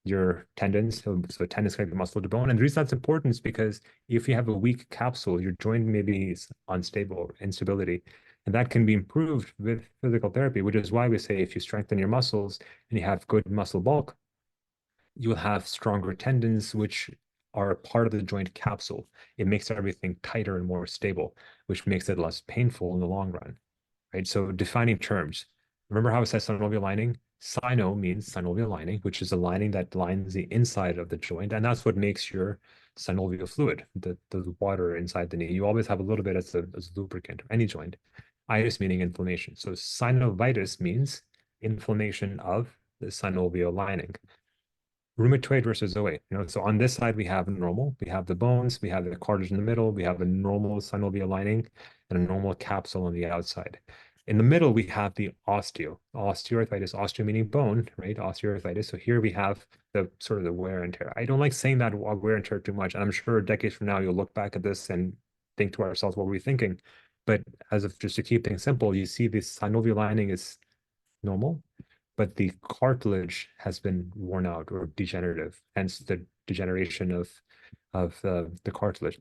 your tendons, so tendons connect the muscle to bone. And the reason that's important is because if you have a weak capsule, your joint may be unstable, instability, and that can be improved with physical therapy, which is why we say if you strengthen your muscles and you have good muscle bulk, you will have stronger tendons, which are a part of the joint capsule. It makes everything tighter and more stable, which makes it less painful in the long run, right? So defining terms. Remember how it says synovial lining? Sino means synovial lining, which is a lining that lines the inside of the joint, and that's what makes your synovial fluid, the water inside the knee. You always have a little bit as a lubricant, or any joint. Itis meaning inflammation. So synovitis means inflammation of the synovial lining. Rheumatoid versus OA. So on this side we have normal, we have the bones, we have the cartilage in the middle, we have a normal synovial lining and a normal capsule on the outside. In the middle, we have the osteoarthritis, osteo meaning bone, right? Osteoarthritis. So here we have the sort of the wear and tear. I don't like saying that wear and tear too much. And I'm sure decades from now, you'll look back at this and think to ourselves, what were we thinking? But as of just to keep things simple, you see this synovial lining is normal, but the cartilage has been worn out or degenerative, hence the degeneration of the cartilage.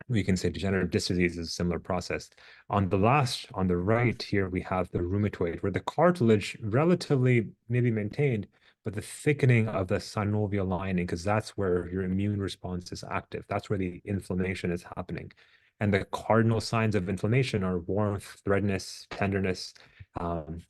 We can say degenerative disc disease is a similar process. On the right here, we have the rheumatoid, where the cartilage relatively maybe maintained, but the thickening of the synovial lining, because that's where your immune response is active. That's where the inflammation is happening. And the cardinal signs of inflammation are warmth, redness, tenderness,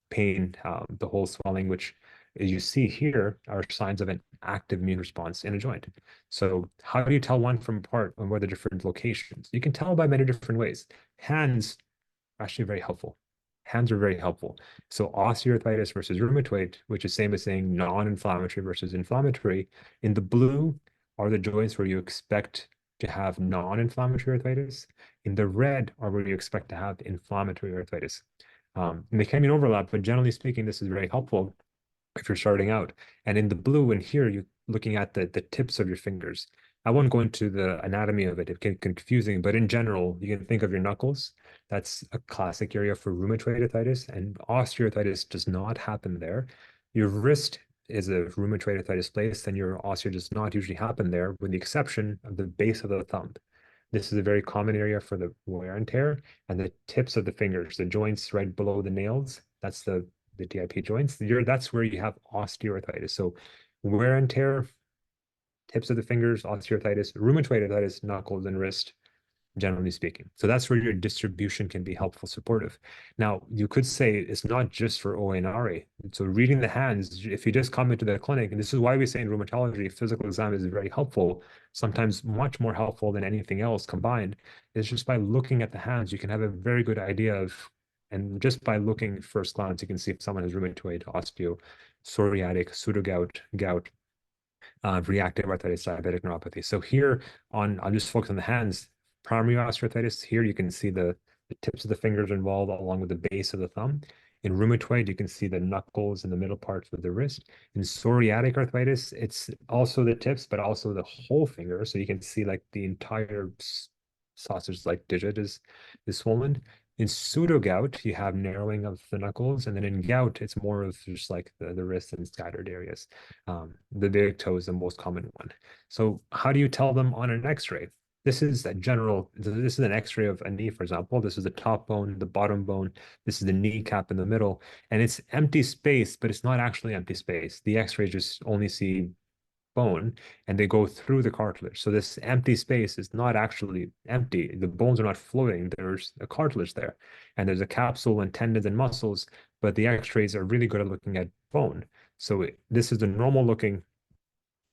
pain, the whole swelling, which you see here are signs of an active immune response in a joint. So how do you tell one from apart and where the different locations? You can tell by many different ways. Hands are actually very helpful. Hands are very helpful. So osteoarthritis versus rheumatoid, which is same as saying non-inflammatory versus inflammatory. In the blue are the joints where you expect to have non-inflammatory arthritis. In the red are where you expect to have inflammatory arthritis. And they can be an overlap, but generally speaking, this is very helpful if you're starting out. And in the blue and here, you're looking at the tips of your fingers. I won't go into the anatomy of it. It can get confusing, but in general, you can think of your knuckles. That's a classic area for rheumatoid arthritis, and osteoarthritis does not happen there. Your wrist is a rheumatoid arthritis place, and your osteo does not usually happen there, with the exception of the base of the thumb. This is a very common area for the wear and tear, and the tips of the fingers, the joints right below the nails, that's the DIP joints. That's where you have osteoarthritis. So wear and tear, tips of the fingers, osteoarthritis, rheumatoid arthritis, knuckles and wrist, generally speaking. So that's where your distribution can be helpful, supportive. Now, you could say it's not just for OA and RA. So reading the hands, if you just come into the clinic, and this is why we say in rheumatology, physical exam is very helpful, sometimes much more helpful than anything else combined, is just by looking at the hands, you can have a very good idea of, and just by looking first glance, you can see if someone has rheumatoid, osteo, psoriatic, pseudogout, gout, reactive arthritis, diabetic neuropathy. So here I'll just focus on the hands. Primary osteoarthritis, here you can see the tips of the fingers involved along with the base of the thumb. In rheumatoid, you can see the knuckles and the middle parts of the wrist. In psoriatic arthritis, it's also the tips, but also the whole finger. So you can see like the entire sausage-like digit is swollen. In pseudogout, you have narrowing of the knuckles, and then in gout, it's more of just like the wrist and scattered areas. The big toe is the most common one. So how do you tell them on an X-ray? This is an X-ray of a knee, for example. This is the top bone, the bottom bone. This is the kneecap in the middle, and it's empty space, but it's not actually empty space. The X-rays just only see bone and they go through the cartilage. So this empty space is not actually empty. The bones are not floating. There's a cartilage there, and there's a capsule and tendons and muscles, but the X-rays are really good at looking at bone. So this is the normal looking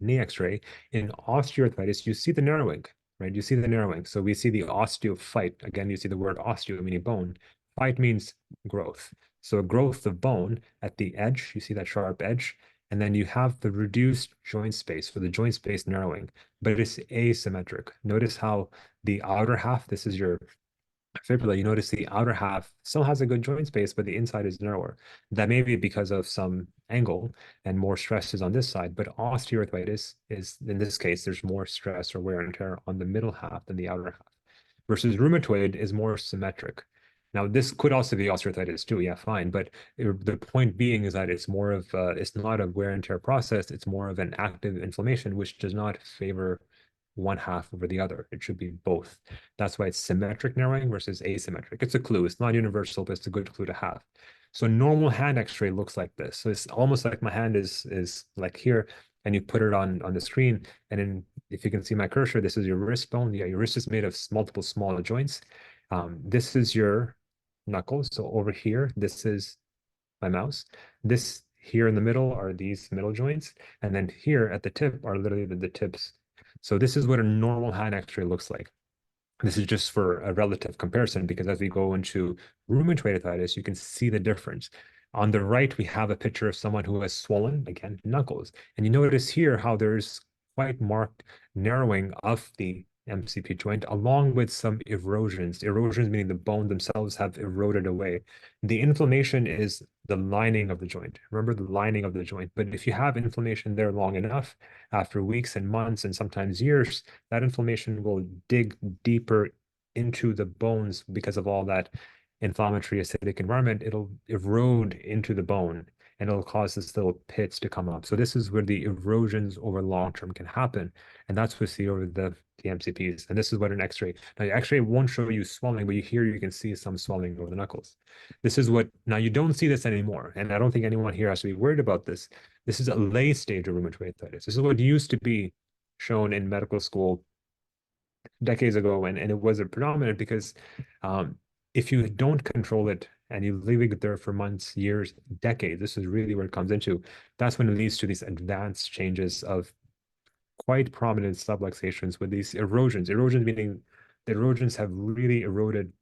knee X-ray. In osteoarthritis, you see the narrowing, right? You see the narrowing. So we see the osteophyte. Again, you see the word osteo, meaning bone. Phyte means growth. So a growth of bone at the edge, you see that sharp edge, and then you have the reduced joint space, for the joint space narrowing, but it's asymmetric. Notice how the outer half, this is your fibula, you notice the outer half still has a good joint space, but the inside is narrower. That may be because of some angle and more stress is on this side, but osteoarthritis is, in this case, there's more stress or wear and tear on the middle half than the outer half. Versus rheumatoid is more symmetric. Now, this could also be osteoarthritis too, yeah, fine. But the point being is that it's more of, it's not a wear and tear process, it's more of an active inflammation, which does not favor one half over the other. It should be both. That's why it's symmetric narrowing versus asymmetric. It's a clue. It's not universal, but it's a good clue to have. So normal hand X-ray looks like this. So it's almost like my hand is like here, and you put it on the screen. And then if you can see my cursor, this is your wrist bone. Yeah, your wrist is made of multiple smaller joints. This is your knuckles. So over here, this is my mouse. This here in the middle are these middle joints. And then here at the tip are literally the tips. So this is what a normal hand X-ray looks like. This is just for a relative comparison, because as we go into rheumatoid arthritis, you can see the difference. On the right, we have a picture of someone who has swollen, again, knuckles. And you notice here how there's quite marked narrowing of the MCP joint, along with some erosions. Erosions meaning the bone themselves have eroded away. The inflammation is the lining of the joint. Remember the lining of the joint. But if you have inflammation there long enough, after weeks and months and sometimes years, that inflammation will dig deeper into the bones because of all that inflammatory acidic environment. It'll erode into the bone and it'll cause this little pits to come up. So this is where the erosions over long term can happen. And that's what we see over the MCPs. And this is what an X-ray. Now, X-ray won't show you swelling, but here you can see some swelling over the knuckles. This is what, now you don't see this anymore. And I don't think anyone here has to be worried about this. This is a late stage of rheumatoid arthritis. This is what used to be shown in medical school decades ago, and it was a predominant because if you don't control it and you leave it there for months, years, decades, this is really where it comes into. That's when it leads to these advanced changes of quite prominent subluxations with these erosions. Erosions meaning the erosions have really eroded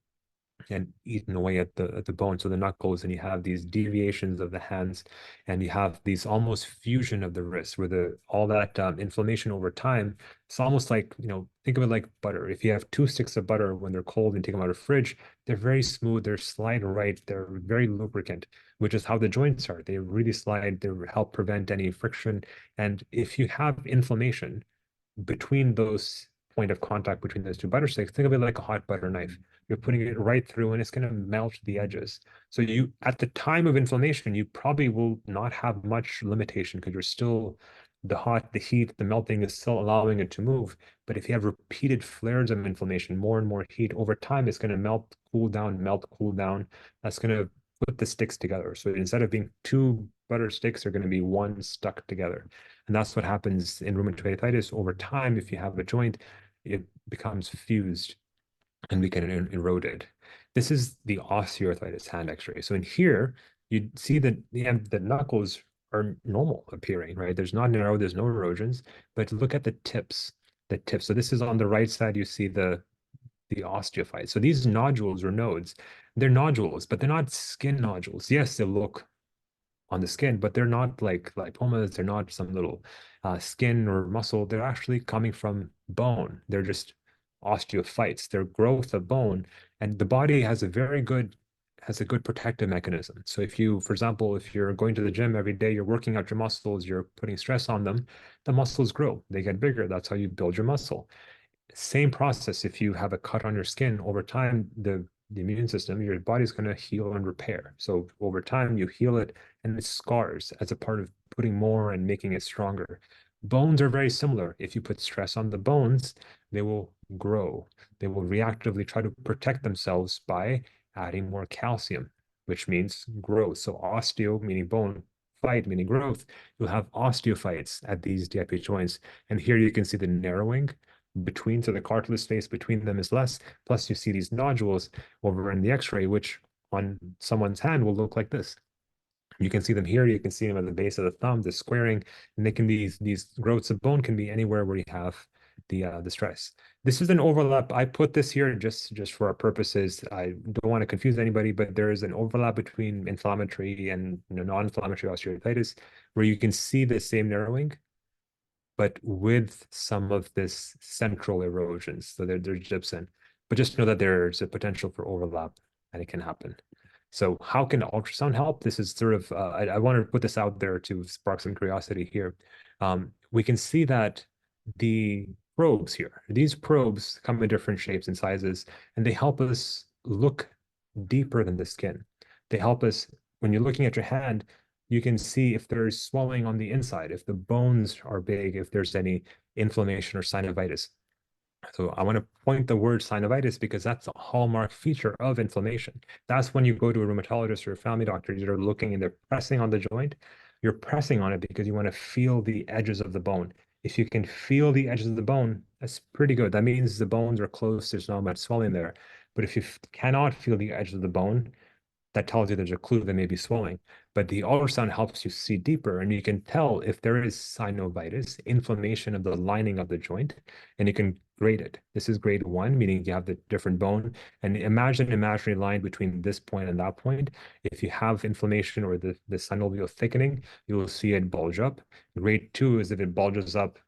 and eaten away at the bone, so the knuckles, and you have these deviations of the hands, and you have these almost fusion of the wrist, where the all that inflammation over time, it's almost like, think of it like butter. If you have two sticks of butter when they're cold and take them out of the fridge, they're very smooth, they're slide right, they're very lubricant, which is how the joints are. They really slide, they help prevent any friction. And if you have inflammation between those point of contact between those two butter sticks, think of it like a hot butter knife. You're putting it right through and it's going to melt the edges. So you, at the time of inflammation, you probably will not have much limitation because you're still, the heat, the melting is still allowing it to move. But if you have repeated flares of inflammation, more and more heat over time, it's going to melt, cool down, melt, cool down. That's going to put the sticks together. So instead of being two butter sticks, they're going to be one stuck together. And that's what happens in rheumatoid arthritis over time. If you have a joint, it becomes fused and we can erode it. This is the osteoarthritis hand x-ray. So in here, you see that the knuckles are normal appearing, right? There's not narrow, there's no erosions, but look at the tips, the tips. So this is on the right side, you see the osteophytes. So these nodules or nodes, they're nodules, but they're not skin nodules. Yes, they look on the skin, but they're not like lipomas. They're not some little skin or muscle. They're actually coming from bone. They're just osteophytes. They're growth of bone, and the body has a good protective mechanism. So if you, for example, if you're going to the gym every day, you're working out your muscles, you're putting stress on them, the muscles grow, they get bigger. That's how you build your muscle. Same process. If you have a cut on your skin over time, the immune system, your body's going to heal and repair. So over time, you heal it and it scars as a part of putting more and making it stronger. Bones are very similar. If you put stress on the bones, they will grow. They will reactively try to protect themselves by adding more calcium, which means growth. So osteo meaning bone, phyte meaning growth. You'll have osteophytes at these DIP joints. And here you can see the narrowing between, so the cartilage space between them is less. Plus you see these nodules over in the x-ray, which on someone's hand will look like this. You can see them here, you can see them at the base of the thumb, the squaring, and they can be, these growths of bone can be anywhere where you have the stress. This is an overlap. I put this here just for our purposes. I don't want to confuse anybody, but there is an overlap between inflammatory and non-inflammatory osteoarthritis, where you can see the same narrowing, but with some of this central erosions. So there's dips in, but just know that there's a potential for overlap and it can happen. So how can ultrasound help? This is sort of, I want to put this out there to spark some curiosity here. We can see that the probes here, these probes come in different shapes and sizes, and they help us look deeper than the skin. They help us, when you're looking at your hand, you can see if there's swelling on the inside, if the bones are big, if there's any inflammation or synovitis. So I want to point the word synovitis because that's a hallmark feature of inflammation. That's when you go to a rheumatologist or a family doctor, you're looking and they're pressing on the joint. You're pressing on it because you want to feel the edges of the bone. If you can feel the edges of the bone, that's pretty good. That means the bones are close, there's not much swelling there. But if you cannot feel the edge of the bone, that tells you there's a clue that may be swelling. But the ultrasound helps you see deeper, and you can tell if there is synovitis, inflammation of the lining of the joint, and you can grade it. This is grade 1, meaning you have the different bone. And imagine an imaginary line between this point and that point. If you have inflammation or the synovial thickening, you will see it bulge up. Grade 2 is if it bulges up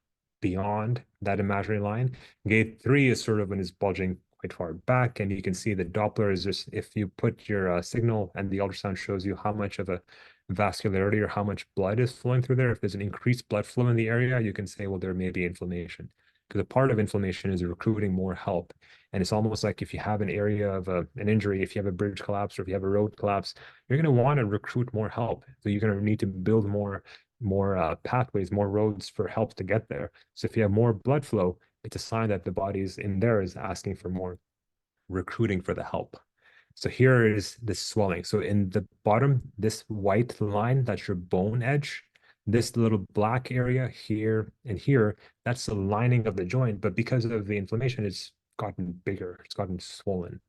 beyond that imaginary line. Grade 3 is sort of when it's bulging quite far back, and you can see the Doppler is just if you put your signal and the ultrasound shows you how much of a vascularity or how much blood is flowing through there. If there's an increased blood flow in the area, you can say, well, there may be inflammation. Because a part of inflammation is recruiting more help. And it's almost like if you have an area of an injury, if you have a bridge collapse or if you have a road collapse, you're going to want to recruit more help. So you're going to need to build more pathways, more roads for help to get there. So if you have more blood flow, it's a sign that the body's in there is asking for more recruiting for the help. So here is this swelling. So in the bottom, this white line, that's your bone edge. This little black area here and here, that's the lining of the joint. But because of the inflammation, it's gotten bigger, it's gotten swollen.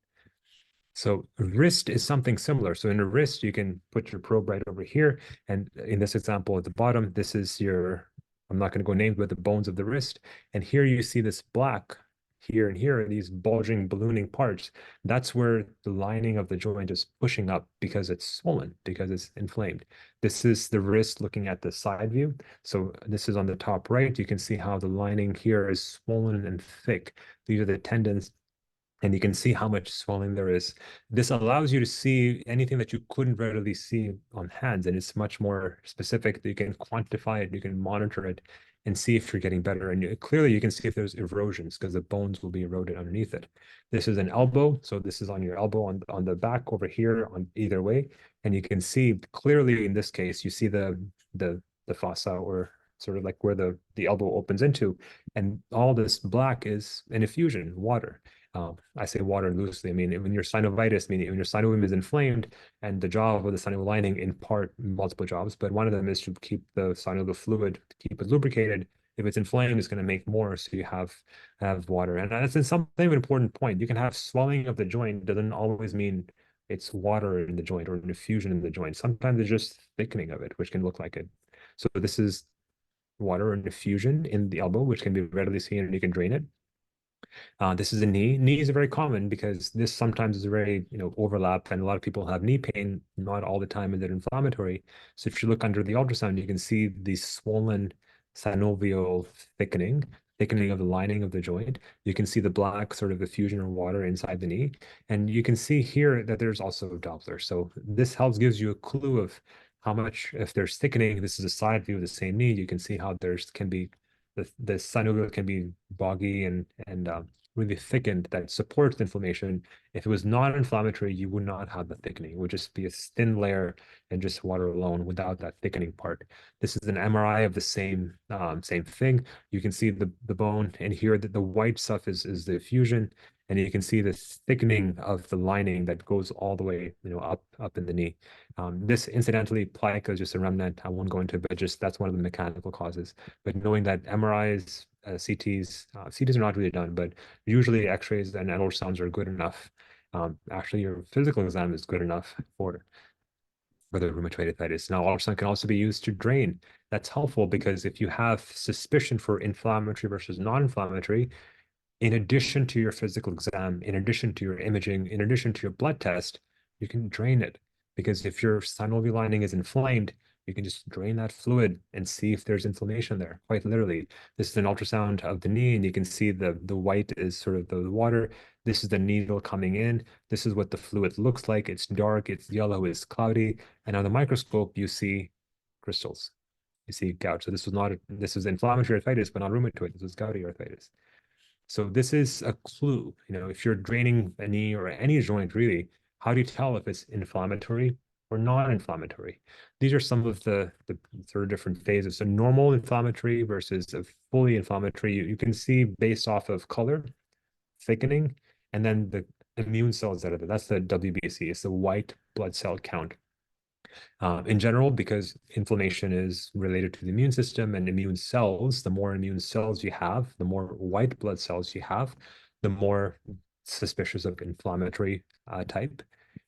So wrist is something similar. So in a wrist, you can put your probe right over here. And in this example at the bottom, this is your, I'm not going to go names, but the bones of the wrist. And here you see this black here and here, these bulging, ballooning parts. That's where the lining of the joint is pushing up because it's swollen, because it's inflamed. This is the wrist looking at the side view. So this is on the top right. You can see how the lining here is swollen and thick. These are the tendons, and you can see how much swelling there is. This allows you to see anything that you couldn't readily see on hands, and it's much more specific. You can quantify it, you can monitor it, and see if you're getting better. And clearly you can see if there's erosions because the bones will be eroded underneath it. This is an elbow, so this is on your elbow on the back over here on either way, and you can see clearly in this case, you see the fossa, or sort of like where the elbow opens into, and all this black is an effusion, water. I say water loosely. I mean, when your synovitis, meaning when your synovium is inflamed, and the job of the synovial lining, in part, multiple jobs, but one of them is to keep the synovial fluid, to keep it lubricated. If it's inflamed, it's going to make more, so you have water. And that's in something of an important point. You can have swelling of the joint, doesn't always mean it's water in the joint or an effusion in the joint. Sometimes it's just thickening of it, which can look like it. So this is water and effusion in the elbow, which can be readily seen, and you can drain it. This is a knee. Knee is very common because this sometimes is very, overlap, and a lot of people have knee pain. Not all the time is it inflammatory. So if you look under the ultrasound, you can see the swollen synovial thickening of the lining of the joint. You can see the black sort of effusion or water inside the knee. And you can see here that there's also a Doppler. So this gives you a clue of how much, if there's thickening, this is a side view of the same knee, you can see how the synovial can be boggy and really thickened, that supports inflammation. If it was non-inflammatory, you would not have the thickening. It would just be a thin layer and just water alone without that thickening part. This is an MRI of the same thing. You can see the bone, and here the white stuff is the effusion, and you can see the thickening of the lining that goes all the way, up in the knee. This, incidentally, plaque is just a remnant. I won't go into it, but just that's one of the mechanical causes. But knowing that MRIs, CTs are not really done, but usually X-rays and ultrasounds are good enough. Actually, your physical exam is good enough for the rheumatoid arthritis. Now, ultrasound can also be used to drain. That's helpful because if you have suspicion for inflammatory versus non-inflammatory, in addition to your physical exam, in addition to your imaging, in addition to your blood test, you can drain it. Because if your synovial lining is inflamed, you can just drain that fluid and see if there's inflammation there, quite literally. This is an ultrasound of the knee, and you can see the white is sort of the water. This is the needle coming in. This is what the fluid looks like. It's dark, it's yellow, it's cloudy. And on the microscope, you see crystals. You see gout. So this is inflammatory arthritis, but not rheumatoid. This is gouty arthritis. So this is a clue. If you're draining a knee or any joint, really, how do you tell if it's inflammatory or non-inflammatory? These are some of the sort of different phases. So normal inflammatory versus a fully inflammatory, you can see based off of color, thickening, and then the immune cells that are there. That's the WBC. It's the white blood cell count. In general, because inflammation is related to the immune system and immune cells, the more immune cells you have, the more white blood cells you have, the more suspicious of inflammatory type.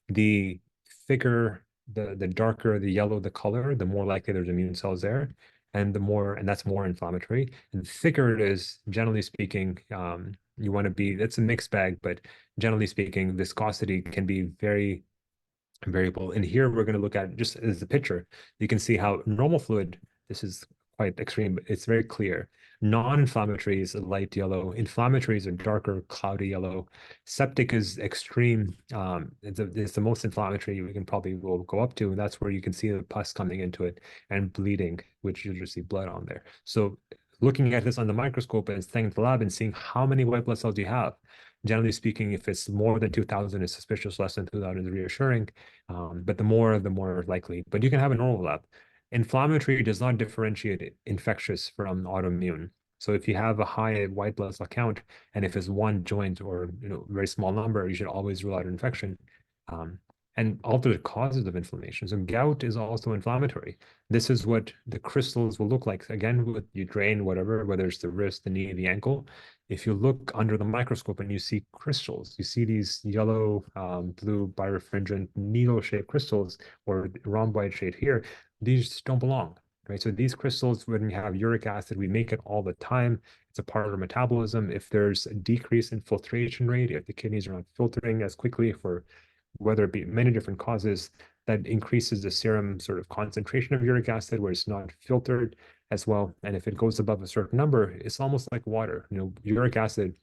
The thicker, the darker the yellow the color, the more likely there's immune cells there. And that's more inflammatory. And the thicker it is, generally speaking, you want to be, it's a mixed bag, but generally speaking, viscosity can be very variable. And here we're going to look at just as a picture. You can see how normal fluid, this is quite extreme, but it's very clear. Non-inflammatory is a light yellow. Inflammatories are darker, cloudy yellow. Septic is extreme. It's the most inflammatory we can probably will go up to, and that's where you can see the pus coming into it and bleeding, which you just see blood on there. So looking at this on the microscope and staying in the lab and seeing how many white blood cells you have. Generally speaking, if it's more than 2,000, it's suspicious. Less than 2,000 is reassuring. But the more likely. But you can have a normal lab. Inflammatory does not differentiate infectious from autoimmune. So if you have a high white blood cell count, and if it's one joint or very small number, you should always rule out infection. And altered causes of inflammation. So gout is also inflammatory. This is what the crystals will look like. Again, with you drain whatever, whether it's the wrist, the knee, the ankle. If you look under the microscope and you see crystals, you see these yellow, blue, birefringent, needle-shaped crystals or rhomboid shape here, these don't belong, right? So these crystals, when we have uric acid, we make it all the time. It's a part of our metabolism. If there's a decrease in filtration rate, if the kidneys are not filtering as quickly for whether it be many different causes, that increases the serum sort of concentration of uric acid where it's not filtered as well. And if it goes above a certain number, it's almost like water. Uric acid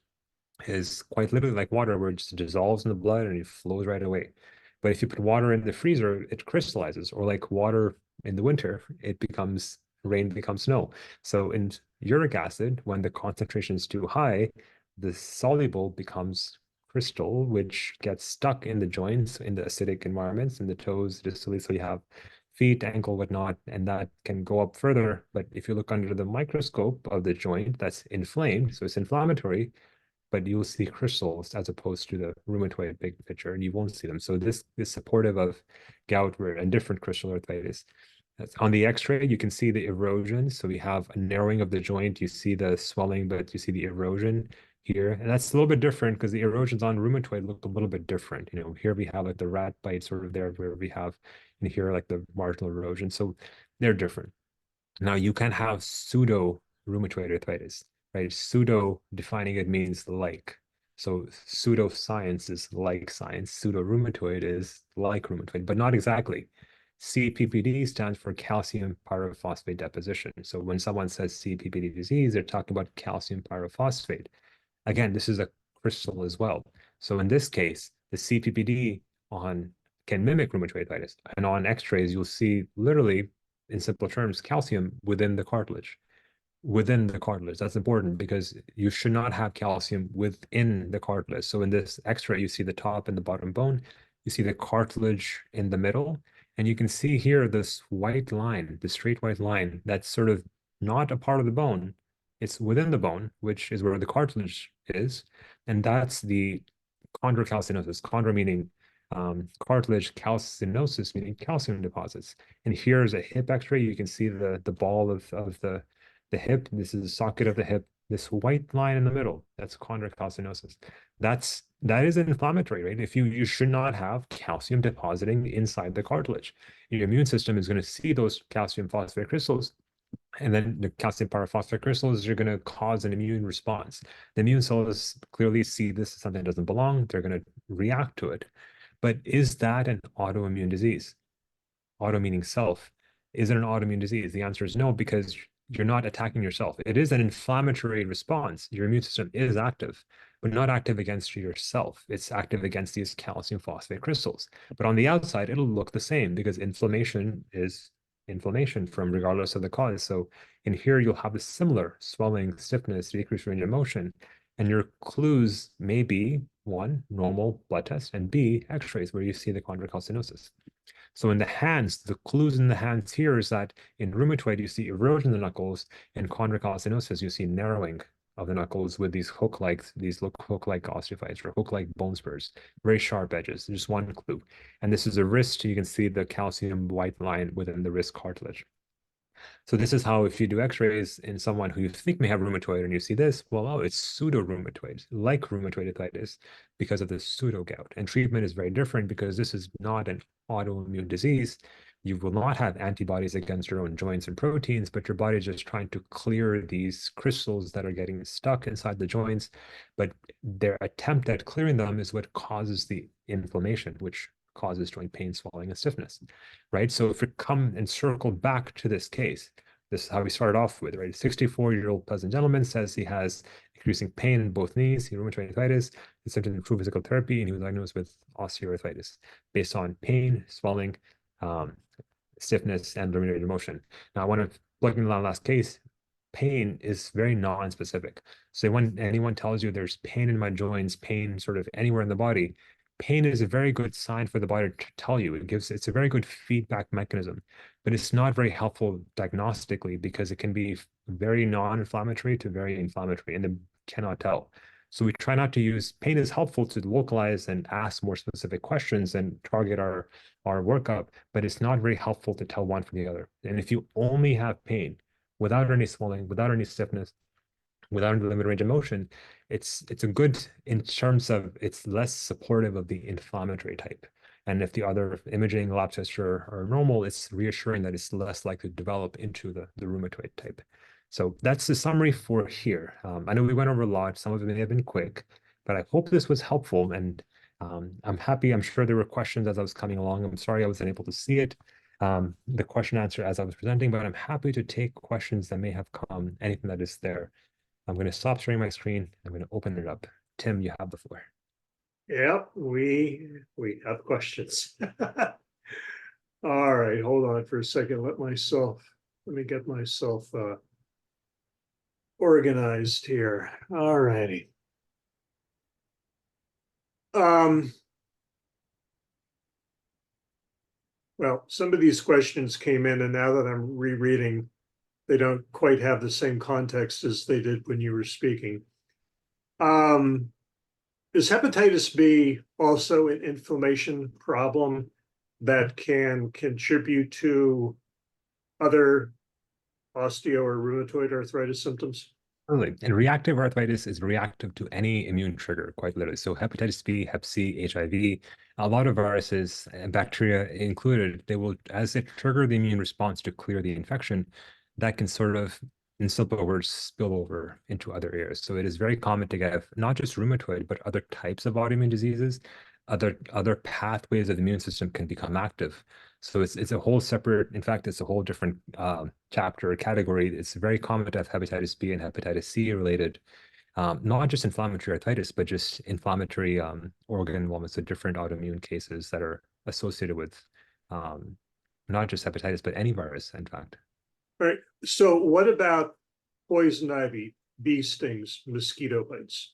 is quite literally like water where it just dissolves in the blood and it flows right away. But if you put water in the freezer, it crystallizes, or like water in the winter, rain becomes snow. So in uric acid, when the concentration is too high, the soluble becomes crystal, which gets stuck in the joints, in the acidic environments, in the toes, distally. So you have feet, ankle, whatnot, and that can go up further. But if you look under the microscope of the joint that's inflamed, so it's inflammatory, but you'll see crystals as opposed to the rheumatoid big picture, and you won't see them. So this is supportive of gout and different crystal arthritis. On the X-ray, you can see the erosion. So we have a narrowing of the joint. You see the swelling, but you see the erosion here. And that's a little bit different because the erosions on rheumatoid look a little bit different. Here we have like the rat bite sort of there where we have in here like the marginal erosion. So they're different. Now you can have pseudo rheumatoid arthritis, right? Pseudo defining it means like. So pseudoscience is like science. Pseudo rheumatoid is like rheumatoid, but not exactly. CPPD stands for calcium pyrophosphate deposition. So when someone says CPPD disease, they're talking about calcium pyrophosphate. Again, this is a crystal as well. So in this case, the CPPD can mimic rheumatoid arthritis. And on X-rays, you'll see literally, in simple terms, calcium within the cartilage. Within the cartilage. That's important because you should not have calcium within the cartilage. So in this X-ray, you see the top and the bottom bone. You see the cartilage in the middle. And you can see here this white line, the straight white line, that's sort of not a part of the bone. It's within the bone, which is where the cartilage is. And that's the chondrocalcinosis. Chondro meaning cartilage, calcinosis meaning calcium deposits. And here's a hip X-ray. You can see the ball of the hip. This is the socket of the hip. This white line in the middle, that's chondrocalcinosis. That is inflammatory, right? If you should not have calcium depositing inside the cartilage. Your immune system is going to see those calcium phosphate crystals, and then the calcium pyrophosphate crystals are going to cause an immune response. The immune cells clearly see this as something that doesn't belong. They're going to react to it. But is that an autoimmune disease? Auto meaning self. Is it an autoimmune disease? The answer is no, because you're not attacking yourself. It is an inflammatory response. Your immune system is active, but not active against yourself. It's active against these calcium phosphate crystals. But on the outside, it'll look the same because inflammation is inflammation from regardless of the cause. So in here, you'll have a similar swelling, stiffness, decreased range of motion. And your clues may be one, normal blood test, and B, x-rays where you see the chondrocalcinosis. So in the hands, the clues in the hands here is that in rheumatoid, you see erosion of the knuckles. In chondrocalcinosis, you see narrowing of the knuckles with these hook-like osteophytes or hook-like bone spurs, very sharp edges, just one clue. And this is a wrist. You can see the calcium white line within the wrist cartilage. So this is how, if you do x-rays in someone who you think may have rheumatoid and you see this, well, oh, it's pseudo-rheumatoid, like rheumatoid arthritis, because of the pseudo-gout. And treatment is very different because this is not an autoimmune disease. You will not have antibodies against your own joints and proteins, but your body is just trying to clear these crystals that are getting stuck inside the joints. But their attempt at clearing them is what causes the inflammation, which causes joint pain, swelling, and stiffness, right? So if we come and circle back to this case, this is how we started off with, right? A 64-year-old peasant gentleman says he has increasing pain in both knees, he rheumatoid arthritis, he attempted improved physical therapy, and he was diagnosed with osteoarthritis based on pain, swelling, um, stiffness, and limited motion. Now, I want to plug in the last case. Pain is very non-specific. So when anyone tells you there's pain in my joints, pain sort of anywhere in the body, pain is a very good sign for the body to tell you. It's a very good feedback mechanism, but it's not very helpful diagnostically because it can be very non-inflammatory to very inflammatory, and they cannot tell. So we try not to use pain is helpful to localize and ask more specific questions and target our workup, but it's not very helpful to tell one from the other. And if you only have pain without any swelling, without any stiffness, without any limited range of motion, it's a good in terms of it's less supportive of the inflammatory type. And if the other imaging lab tests are normal, it's reassuring that it's less likely to develop into the rheumatoid type. So that's the summary for here. I know we went over a lot. Some of it may have been quick, but I hope this was helpful. And I'm happy. I'm sure there were questions as I was coming along. I'm sorry I wasn't able to see it, the question answer as I was presenting, but I'm happy to take questions that may have come, anything that is there. I'm going to stop sharing my screen. I'm going to open it up. Tim, you have the floor. Yep, we have questions. All right, hold on for a second. Let me get myself organized here. All righty. Well, some of these questions came in, and now that I'm rereading, they don't quite have the same context as they did when you were speaking. Is hepatitis B also an inflammation problem that can contribute to other osteo or rheumatoid arthritis symptoms? Totally. And reactive arthritis is reactive to any immune trigger, quite literally. So hepatitis B, Hep C, HIV, a lot of viruses and bacteria included, they will, as they trigger the immune response to clear the infection, that can sort of, in simple words, spill over into other areas. So it is very common to get not just rheumatoid, but other types of autoimmune diseases. Other pathways of the immune system can become active. So it's a whole separate, in fact, it's a whole different chapter or category. It's very common to have hepatitis B and hepatitis C related, not just inflammatory arthritis, but just inflammatory organ involvement, so different autoimmune cases that are associated with not just hepatitis, but any virus, in fact. All right, so what about poison ivy, bee stings, mosquito bites?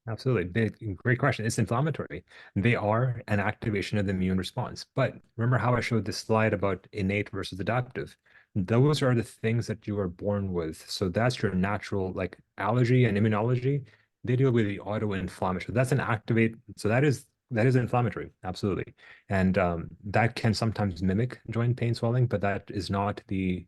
Absolutely. Great question. It's inflammatory. They are an activation of the immune response. But remember how I showed this slide about innate versus adaptive? Those are the things that you are born with. So that's your natural, like allergy and immunology. They deal with the autoinflammatory. That's an activate. So that is inflammatory. Absolutely. And that can sometimes mimic joint pain swelling, but that is not the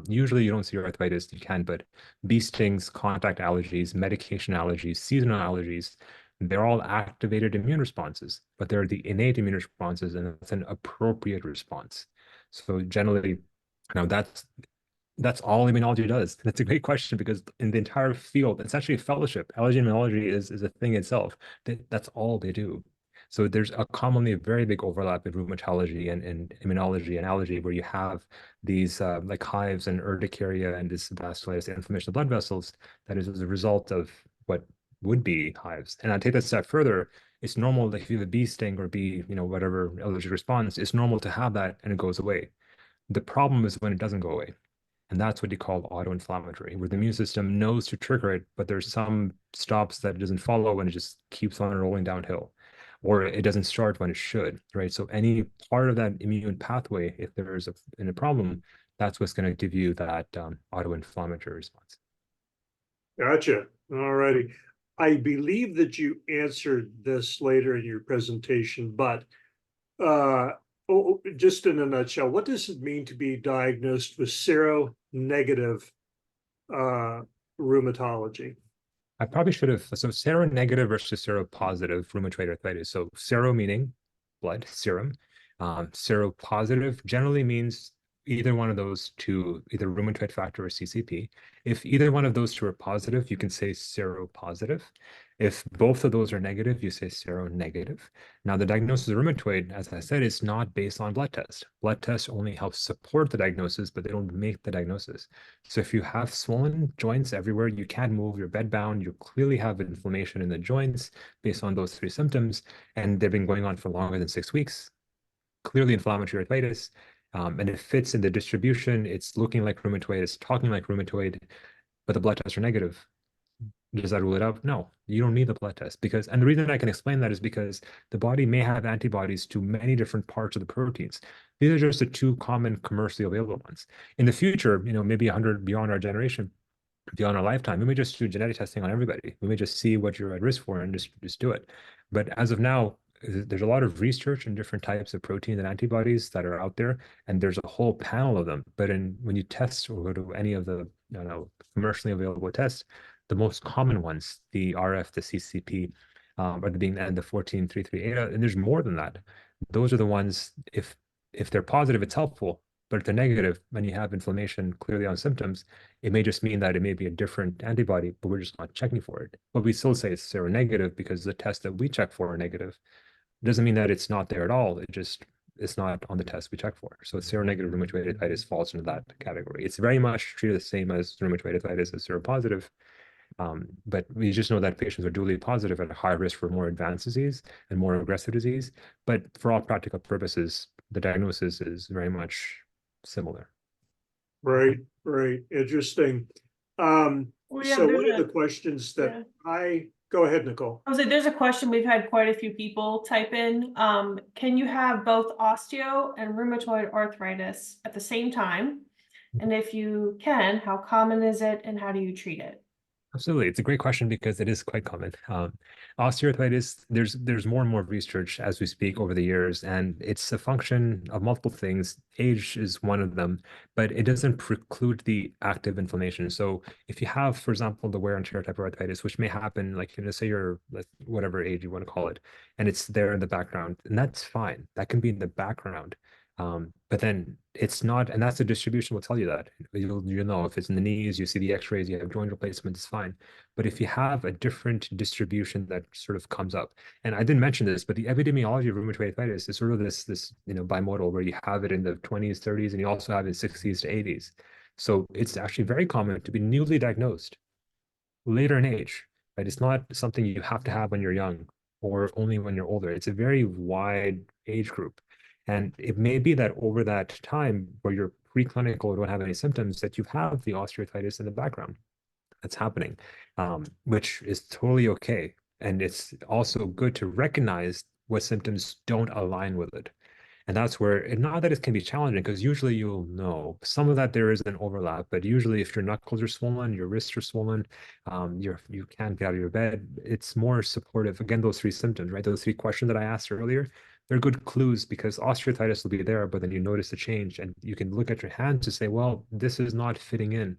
usually you don't see arthritis, you can, but bee stings, contact allergies, medication allergies, seasonal allergies, they're all activated immune responses, but they're the innate immune responses, and it's an appropriate response. So generally, that's all immunology does. That's a great question because in the entire field, it's actually a fellowship. Allergy and immunology is a thing itself. That's all they do. So there's commonly a very big overlap in rheumatology and immunology and allergy, where you have these like hives and urticaria and this vasculitis, inflammation of blood vessels that is as a result of what would be hives. And I take that a step further. It's normal that if you have a bee sting or bee, whatever allergic response, it's normal to have that and it goes away. The problem is when it doesn't go away. And that's what you call autoinflammatory, where the immune system knows to trigger it, but there's some stops that it doesn't follow and it just keeps on rolling downhill, or it doesn't start when it should, right? So any part of that immune pathway, if there's a problem, that's what's going to give you that autoinflammatory response. Gotcha. All righty. I believe that you answered this later in your presentation, but just in a nutshell, what does it mean to be diagnosed with negative rheumatology? I probably should have. So seronegative versus seropositive rheumatoid arthritis. So sero meaning blood, serum. Seropositive generally means either one of those two, either rheumatoid factor or CCP. If either one of those two are positive, you can say seropositive. If both of those are negative, you say seronegative. Now, the diagnosis of rheumatoid, as I said, is not based on blood tests. Blood tests only help support the diagnosis, but they don't make the diagnosis. So if you have swollen joints everywhere, you can't move, you're bedbound, you clearly have inflammation in the joints based on those three symptoms, and they've been going on for longer than 6 weeks, clearly inflammatory arthritis, and it fits in the distribution. It's looking like rheumatoid, it's talking like rheumatoid, but the blood tests are negative. Does that rule it out? No, you don't need the blood test because, and the reason I can explain that is because the body may have antibodies to many different parts of the proteins. These are just the two common commercially available ones. In the future, maybe 100 beyond our generation, beyond our lifetime, we may just do genetic testing on everybody. We may just see what you're at risk for and just do it. But as of now, there's a lot of research in different types of proteins and antibodies that are out there, and there's a whole panel of them. But when you test or go to any of the commercially available tests, the most common ones, the RF, the CCP, are and the 14338, and there's more than that. Those are the ones, if they're positive, it's helpful. But if they're negative and you have inflammation clearly on symptoms, it may just mean that it may be a different antibody, but we're just not checking for it. But we still say it's seronegative because the tests that we check for are negative. It doesn't mean that it's not there at all. It's not on the test we check for. So seronegative rheumatoid arthritis falls into that category. It's very much treated the same as rheumatoid arthritis as seropositive. But we just know that patients are dually positive at a higher risk for more advanced disease and more aggressive disease. But for all practical purposes, the diagnosis is very much similar. Right, right. Interesting. Well, yeah, So there's one of a- the questions that yeah. go ahead, Nicole. I was like, there's a question we've had quite a few people type in. Can you have both osteo and rheumatoid arthritis at the same time? And if you can, how common is it and how do you treat it? Absolutely. It's a great question because it is quite common. Osteoarthritis, there's more and more research as we speak over the years, and it's a function of multiple things. Age is one of them, but it doesn't preclude the active inflammation. So if you have, for example, the wear and tear type of arthritis, which may happen, like, say you're whatever age you want to call it, and it's there in the background, and that's fine. That can be in the background. But then it's not, and that's the distribution will tell you that. You'll know if it's in the knees, you see the x-rays, you have joint replacement, it's fine. But if you have a different distribution that sort of comes up, and I didn't mention this, but the epidemiology of rheumatoid arthritis is sort of this bimodal where you have it in the 20s, 30s, and you also have it in 60s to 80s. So it's actually very common to be newly diagnosed later in age, right? It's not something you have to have when you're young or only when you're older. It's a very wide age group. And it may be that over that time where you're preclinical, don't have any symptoms, that you have the osteoarthritis in the background that's happening, which is totally okay. And it's also good to recognize what symptoms don't align with it. And that's where, and not that it can be challenging, because usually you'll know some of that there is an overlap, but usually if your knuckles are swollen, your wrists are swollen, you can't get out of your bed, it's more supportive. Again, those three symptoms, right? Those three questions that I asked earlier, they're good clues because osteoarthritis will be there, but then you notice a change and you can look at your hands to say, well, this is not fitting in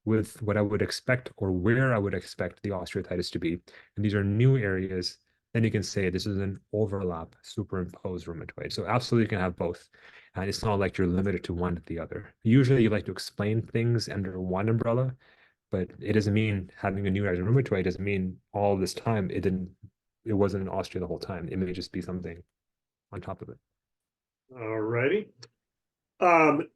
with what I would expect or where I would expect the osteoarthritis to be. And these are new areas, then you can say this is an overlap superimposed rheumatoid. So absolutely you can have both. And it's not like you're limited to one or the other. Usually you like to explain things under one umbrella, but it doesn't mean having a new rheumatoid doesn't mean all this time it wasn't an osteo the whole time. It may just be something on top of it. All righty.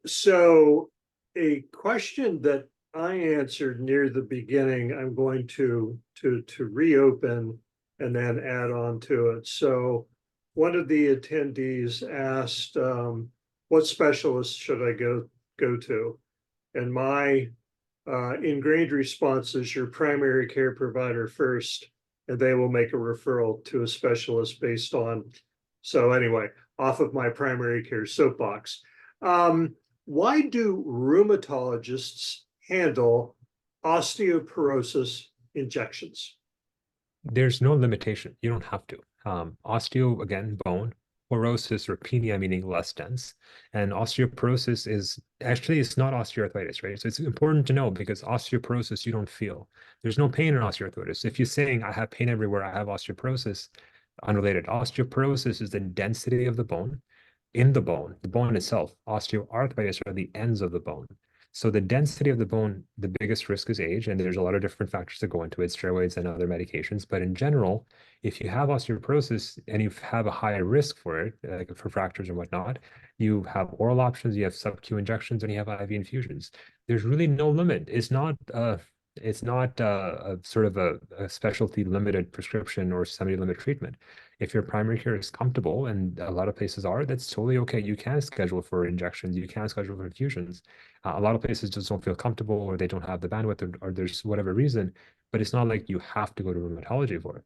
So a question that I answered near the beginning, I'm going to reopen and then add on to it. So one of the attendees asked, what specialist should I go to? And my ingrained response is your primary care provider first, and they will make a referral to a specialist based on. So anyway, off of my primary care soapbox. Why do rheumatologists handle osteoporosis injections? There's no limitation. You don't have to. Osteo, again, bone. porosis or penia, meaning less dense. And osteoporosis is actually, it's not osteoarthritis, right? So it's important to know because osteoporosis you don't feel. There's no pain in osteoarthritis. If you're saying I have pain everywhere, I have osteoporosis, unrelated. Osteoporosis is the density of the bone in the bone itself. Osteoarthritis are the ends of the bone. So the density of the bone, the biggest risk is age, and there's a lot of different factors that go into it, steroids and other medications. But in general, if you have osteoporosis and you have a higher risk for it, like for fractures and whatnot, you have oral options, you have sub-Q injections, and you have IV infusions. There's really no limit. It's not a sort of a specialty limited prescription or semi-limit treatment. If your primary care is comfortable, and a lot of places are, that's totally okay. You can schedule for injections, you can schedule for infusions. A lot of places just don't feel comfortable, or they don't have the bandwidth, or there's whatever reason, but it's not like you have to go to rheumatology for it.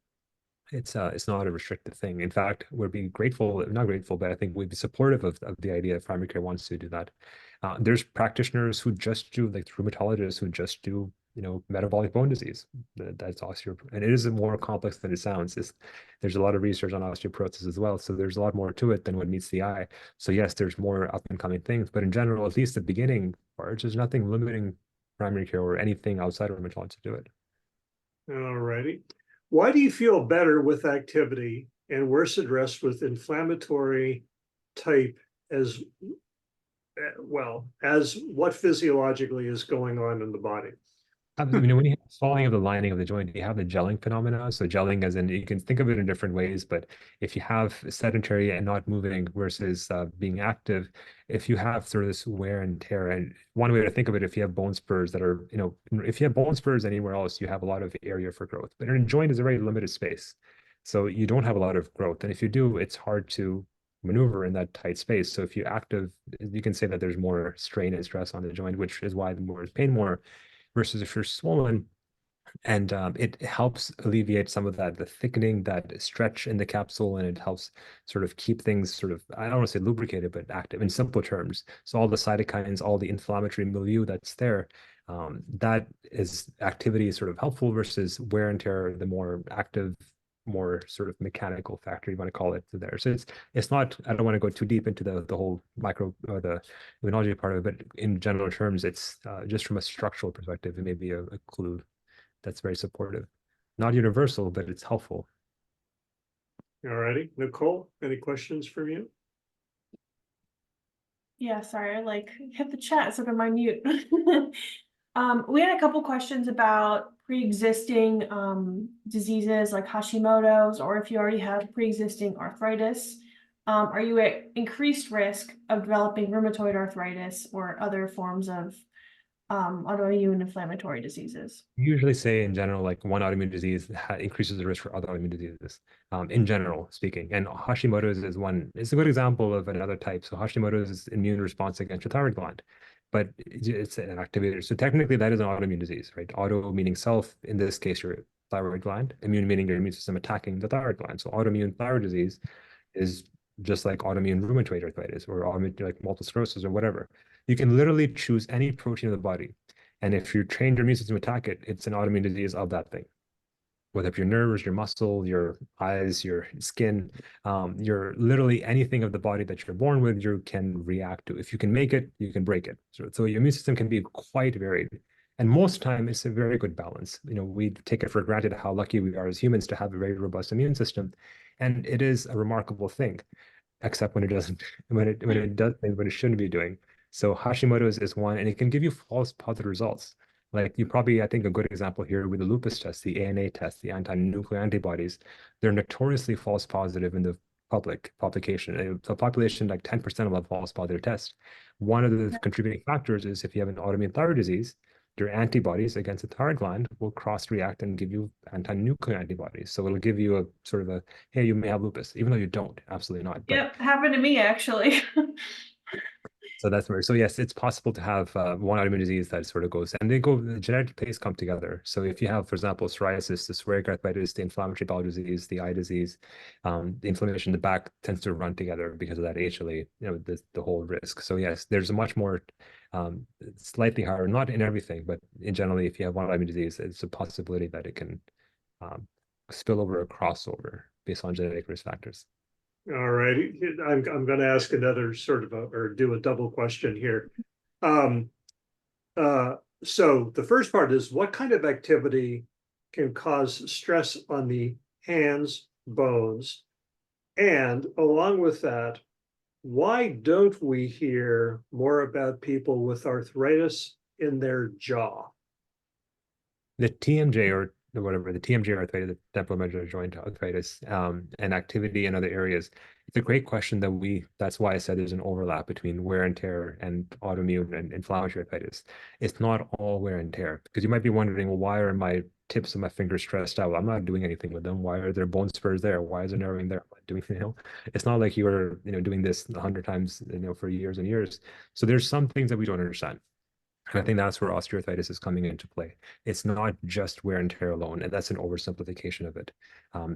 It's not a restricted thing. In fact, we're being grateful, not grateful, but I think we'd be supportive of the idea if primary care wants to do that. There's practitioners who just do, like rheumatologists who just do, metabolic bone disease. That's osteoporosis. And it is more complex than it sounds. There's a lot of research on osteoporosis as well. So there's a lot more to it than what meets the eye. So yes, there's more up and coming things, but in general, at least the beginning part, there's nothing limiting primary care or anything outside of rheumatology to do it. All righty. Why do you feel better with activity and worse at rest with inflammatory type as well as what physiologically is going on in the body? When you have falling of the lining of the joint, you have the gelling phenomena. So gelling, as in, you can think of it in different ways, but if you have sedentary and not moving versus being active, if you have sort of this wear and tear, and one way to think of it, if you have bone spurs that are, if you have bone spurs anywhere else, you have a lot of area for growth. But in a joint is a very limited space, so you don't have a lot of growth. And if you do, it's hard to maneuver in that tight space. So if you're active, you can say that there's more strain and stress on the joint, which is why the more is pain more versus if you're swollen, and it helps alleviate some of that, the thickening, that stretch in the capsule, and it helps sort of keep things sort of, I don't want to say lubricated, but active in simple terms. So all the cytokines, all the inflammatory milieu that's there, that is activity is sort of helpful versus wear and tear, the more active, more sort of mechanical factor you want to call it there. So it's not, I don't want to go too deep into the whole micro or the immunology part of it, but in general terms, it's just from a structural perspective, it may be a clue that's very supportive. Not universal, but it's helpful. All righty. Nicole, any questions from you? Yeah, sorry, I hit the chat so I'm on mute. We had a couple questions about pre-existing diseases like Hashimoto's, or if you already have pre-existing arthritis. Are you at increased risk of developing rheumatoid arthritis or other forms of autoimmune inflammatory diseases? Usually say in general, like one autoimmune disease increases the risk for other autoimmune diseases, in general speaking. And Hashimoto's is one, it's a good example of another type. So Hashimoto's is immune response against your thyroid gland, but it's an activator. So technically that is an autoimmune disease, right? Auto meaning self, in this case, your thyroid gland, immune meaning your immune system attacking the thyroid gland. So autoimmune thyroid disease is just like autoimmune rheumatoid arthritis or autoimmune like multiple sclerosis or whatever. You can literally choose any protein of the body. And if you train your immune system to attack it, it's an autoimmune disease of that thing. Whether it's your nerves, your muscle, your eyes, your skin, your literally anything of the body that you're born with, you can react to. If you can make it, you can break it. So your immune system can be quite varied. And most time it's a very good balance. We take it for granted how lucky we are as humans to have a very robust immune system. And it is a remarkable thing, except when it doesn't, when it does things what it shouldn't be doing. So Hashimoto's is one, and it can give you false positive results. Like you probably, I think a good example here with the lupus test, the ANA test, the anti-nuclear antibodies, they're notoriously false positive in the public population. So population, like 10% of them false positive test. One of the contributing factors is if you have an autoimmune thyroid disease, your antibodies against the thyroid gland will cross-react and give you anti-nuclear antibodies. So it'll give you a sort of a, hey, you may have lupus, even though you don't, absolutely not. But Yep, happened to me actually. so that's where, so yes, it's possible to have one autoimmune disease that sort of goes, and the genetic plays come together. So if you have, for example, psoriasis, the psoriatic arthritis, the inflammatory bowel disease, the eye disease, the inflammation in the back tends to run together because of that HLA, the whole risk. So yes, there's a much more, slightly higher, not in everything, but in generally, if you have one autoimmune disease, it's a possibility that it can spill over or crossover based on genetic risk factors. All righty. I'm going to ask another sort of or do a double question here. Um, so the first part is, what kind of activity can cause stress on the hands, bones? And along with that, why don't we hear more about people with arthritis in their jaw? The TMJ or whatever, the TMJ arthritis, the temporomandibular joint arthritis, and activity in other areas. It's a great question that's why I said there's an overlap between wear and tear and autoimmune and inflammatory arthritis. It's not all wear and tear, because you might be wondering, well, why are my tips of my fingers stressed out? I'm not doing anything with them. Why are there bone spurs there? Why is there narrowing there? Am I doing, it's not like you were, doing this 100 times, for years and years. So there's some things that we don't understand. And I think that's where osteoarthritis is coming into play. It's not just wear and tear alone, and that's an oversimplification of it.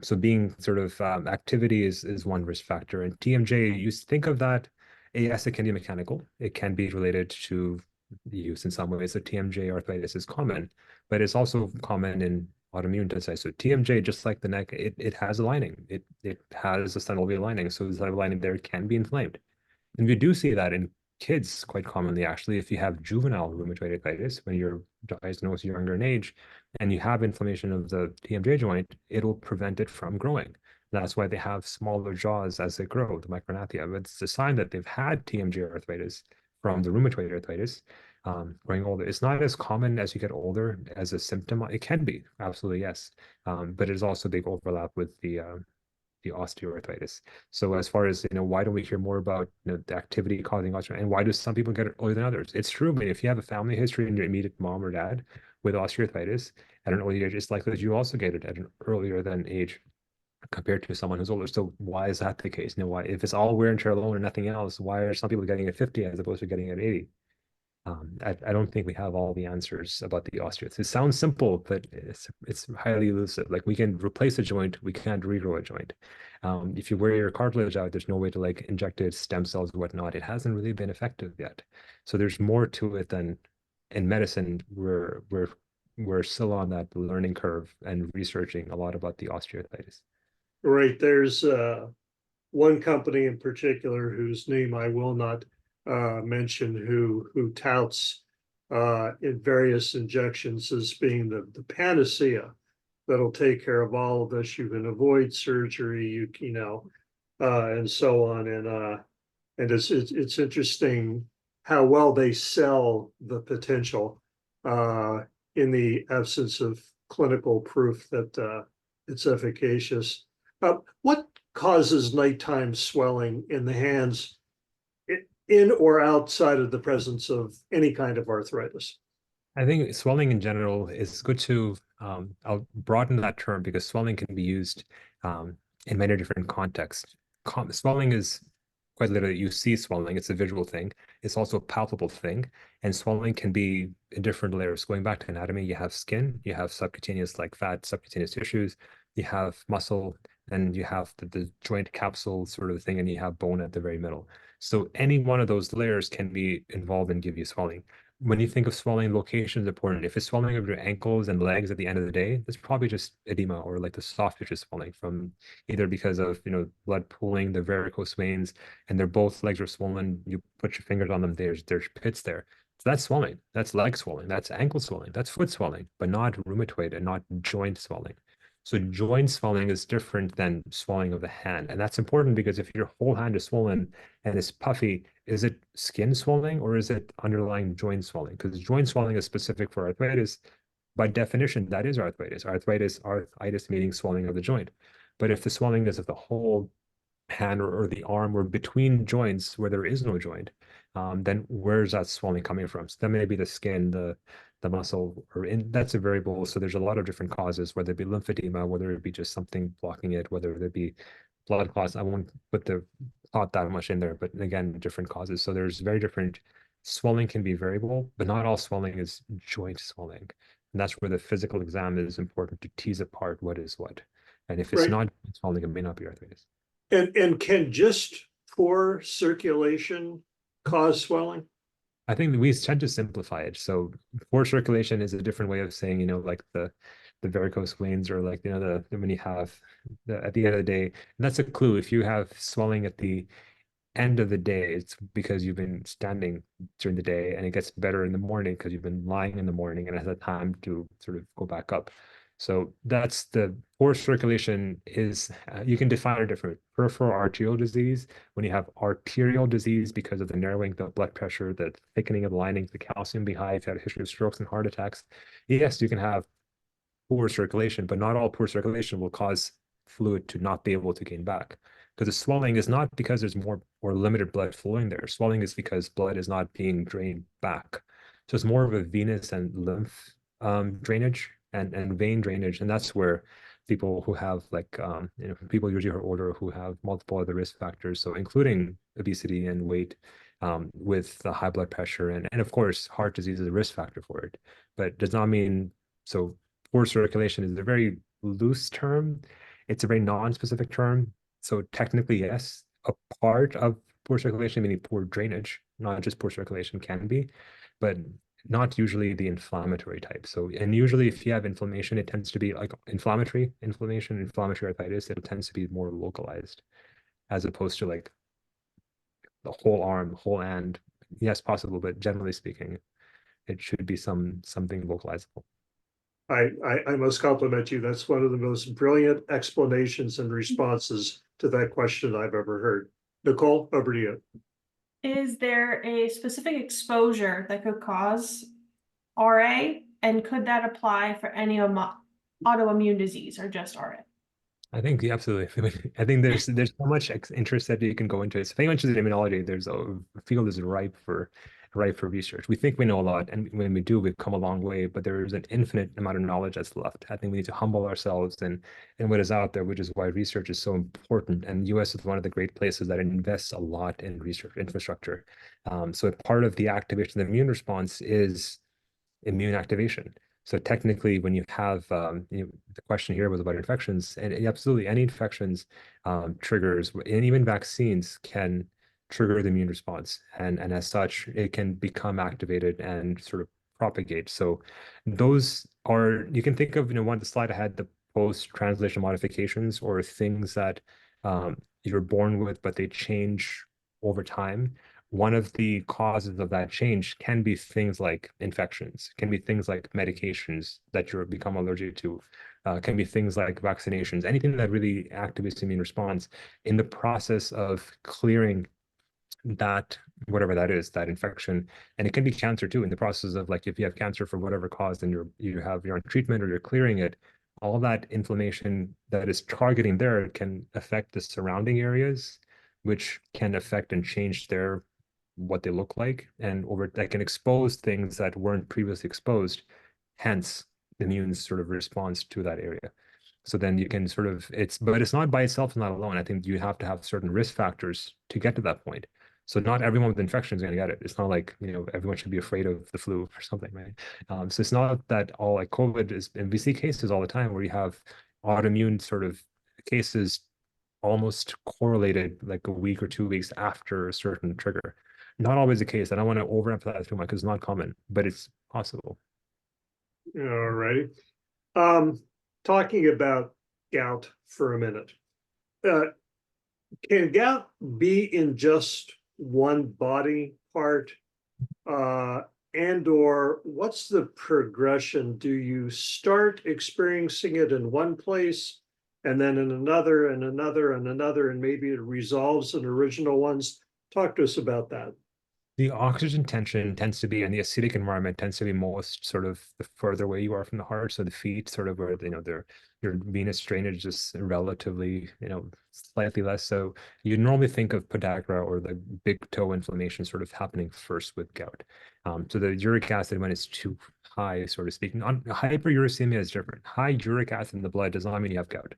So being sort of activity is one risk factor. And TMJ, you think of that, yes, it can be mechanical. It can be related to the use in some ways. So TMJ arthritis is common, but it's also common in autoimmune disease. So TMJ, just like the neck, it has a lining. It has a synovial lining. So the synovial lining there can be inflamed. And we do see that in kids quite commonly, actually. If you have juvenile rheumatoid arthritis, when you're diagnosed younger in age and you have inflammation of the TMJ joint, it'll prevent it from growing. That's why they have smaller jaws as they grow, the micronathia. But it's a sign that they've had TMJ arthritis from the rheumatoid arthritis growing older. It's not as common as you get older as a symptom. It can be, absolutely, yes. But there's also a big overlap with the osteoarthritis. So as far as, why don't we hear more about, the activity causing osteoarthritis, and why do some people get it earlier than others? It's true, but if you have a family history in your immediate mom or dad with osteoarthritis at an early age, it's likely that you also get it at an earlier than age compared to someone who's older. So why is that the case? Why, if it's all wear and tear alone and nothing else, why are some people getting it at 50 as opposed to getting it at 80? I don't think we have all the answers about the osteoarthritis. It sounds simple, but it's highly elusive. Like, we can replace a joint, we can't regrow a joint. If you wear your cartilage out, there's no way to inject it, stem cells, whatnot. It hasn't really been effective yet. So there's more to it than in medicine. We're still on that learning curve and researching a lot about the osteoarthritis. Right, there's one company in particular whose name I will not mention, who touts in various injections as being the panacea that'll take care of all of this. You can avoid surgery, and so on. And it's interesting how well they sell the potential in the absence of clinical proof that it's efficacious. What causes nighttime swelling in the hands, in or outside of the presence of any kind of arthritis? I think swelling in general is good to, I'll broaden that term, because swelling can be used in many different contexts. Swelling is quite literally, you see swelling, it's a visual thing. It's also a palpable thing. And swelling can be in different layers. Going back to anatomy, you have skin, you have subcutaneous, like fat, subcutaneous tissues, you have muscle, and you have the joint capsule sort of thing, and you have bone at the very middle. So any one of those layers can be involved and give you swelling. When you think of swelling, location is important. If it's swelling of your ankles and legs at the end of the day, it's probably just edema, or like the soft tissue swelling from either because of, blood pooling, the varicose veins, and they're both legs are swollen. You put your fingers on them, there's pits there. So that's swelling. That's leg swelling. That's ankle swelling. That's foot swelling, but not rheumatoid and not joint swelling. So joint swelling is different than swelling of the hand. And that's important, because if your whole hand is swollen and it's puffy, is it skin swelling or is it underlying joint swelling? Because joint swelling is specific for arthritis. By definition, that is arthritis. Arthritis meaning swelling of the joint. But if the swelling is of the whole hand or the arm or between joints where there is no joint, then where's that swelling coming from? So that may be the skin, the muscle, that's a variable. So there's a lot of different causes, whether it be lymphedema, whether it be just something blocking it, whether it be blood clots. I won't put the clot that much in there, but again, different causes. So there's very different. Swelling can be variable, but not all swelling is joint swelling. And that's where the physical exam is important to tease apart what is what. And if it's Right. not swelling, it may not be arthritis. And can just poor circulation cause swelling? I think we tend to simplify it. So poor circulation is a different way of saying, like the the varicose veins, or like, when you have at the end of the day, and that's a clue. If you have swelling at the end of the day, it's because you've been standing during the day, and it gets better in the morning because you've been lying in the morning and has had time to sort of go back up. So that's the poor circulation is, you can define it different. Peripheral arterial disease, when you have arterial disease because of the narrowing of the blood pressure, the thickening of the linings, the calcium being high, if you had a history of strokes and heart attacks, yes, you can have poor circulation, but not all poor circulation will cause fluid to not be able to gain back. Because the swelling is not because there's more or limited blood flowing there. Swelling is because blood is not being drained back. So it's more of a venous and lymph drainage and vein drainage. And that's where people who have like, people usually are older who have multiple other risk factors. So including obesity and weight, with the high blood pressure, and of course, heart disease is a risk factor for it, but does not mean, so poor circulation is a very loose term. It's a very non-specific term. So technically, yes, a part of poor circulation, meaning poor drainage, not just poor circulation, can be, but not usually the inflammatory type. So, and usually if you have inflammation, it tends to be like inflammatory inflammation, inflammatory arthritis, it tends to be more localized as opposed to like the whole arm, whole hand. Yes, possible, but generally speaking, it should be something localizable. I must compliment you. That's one of the most brilliant explanations and responses to that question I've ever heard. Nicole, over to you. Is there a specific exposure that could cause RA, and could that apply for any autoimmune disease or just RA? I think absolutely. I think there's so much interest that you can go into it. So if anyone's interested in immunology, there's a field is ripe for research. We think we know a lot, and when we do, we've come a long way. But there's an infinite amount of knowledge that's left. I think we need to humble ourselves and what is out there, which is why research is so important. And the U.S. is one of the great places that invests a lot in research infrastructure. So part of the activation of the immune response is immune activation. So technically, when you have, the question here was about infections, and absolutely any infections triggers, and even vaccines can trigger the immune response, and as such, it can become activated and sort of propagate. So those are, you can think of, one the slide I had, the post-translation modifications, or things that you're born with, but they change over time. One of the causes of that change can be things like infections, can be things like medications that you become allergic to, can be things like vaccinations, anything that really activates the immune response in the process of clearing that, whatever that is, that infection. And it can be cancer too, in the process of, like, if you have cancer for whatever cause and you're on treatment or you're clearing it, all that inflammation that is targeting there can affect the surrounding areas, which can affect and change what they look like, and over that can expose things that weren't previously exposed, hence the immune sort of response to that area. So then you can sort of, but it's not by itself, not alone. I think you have to have certain risk factors to get to that point. So not everyone with infection is going to get it. It's not like, everyone should be afraid of the flu or something, right? So it's not that all like COVID is, and we see cases all the time where you have autoimmune sort of cases almost correlated like a week or 2 weeks after a certain trigger. Not always the case. I don't want to overemphasize too much because it's not common, but it's possible. All right. Talking about gout for a minute. Can gout be in just one body part? And or what's the progression? Do you start experiencing it in one place and then in another and another and another, and maybe it resolves in original ones? Talk to us about that. The oxygen tension tends to be, and the acidic environment tends to be most sort of the further away you are from the heart. So the feet sort of where, your venous drainage is relatively, slightly less. So you normally think of podagra or the big toe inflammation sort of happening first with gout. So the uric acid, when it's too high, sort of speaking, hyperuricemia is different. High uric acid in the blood does not mean you have gout.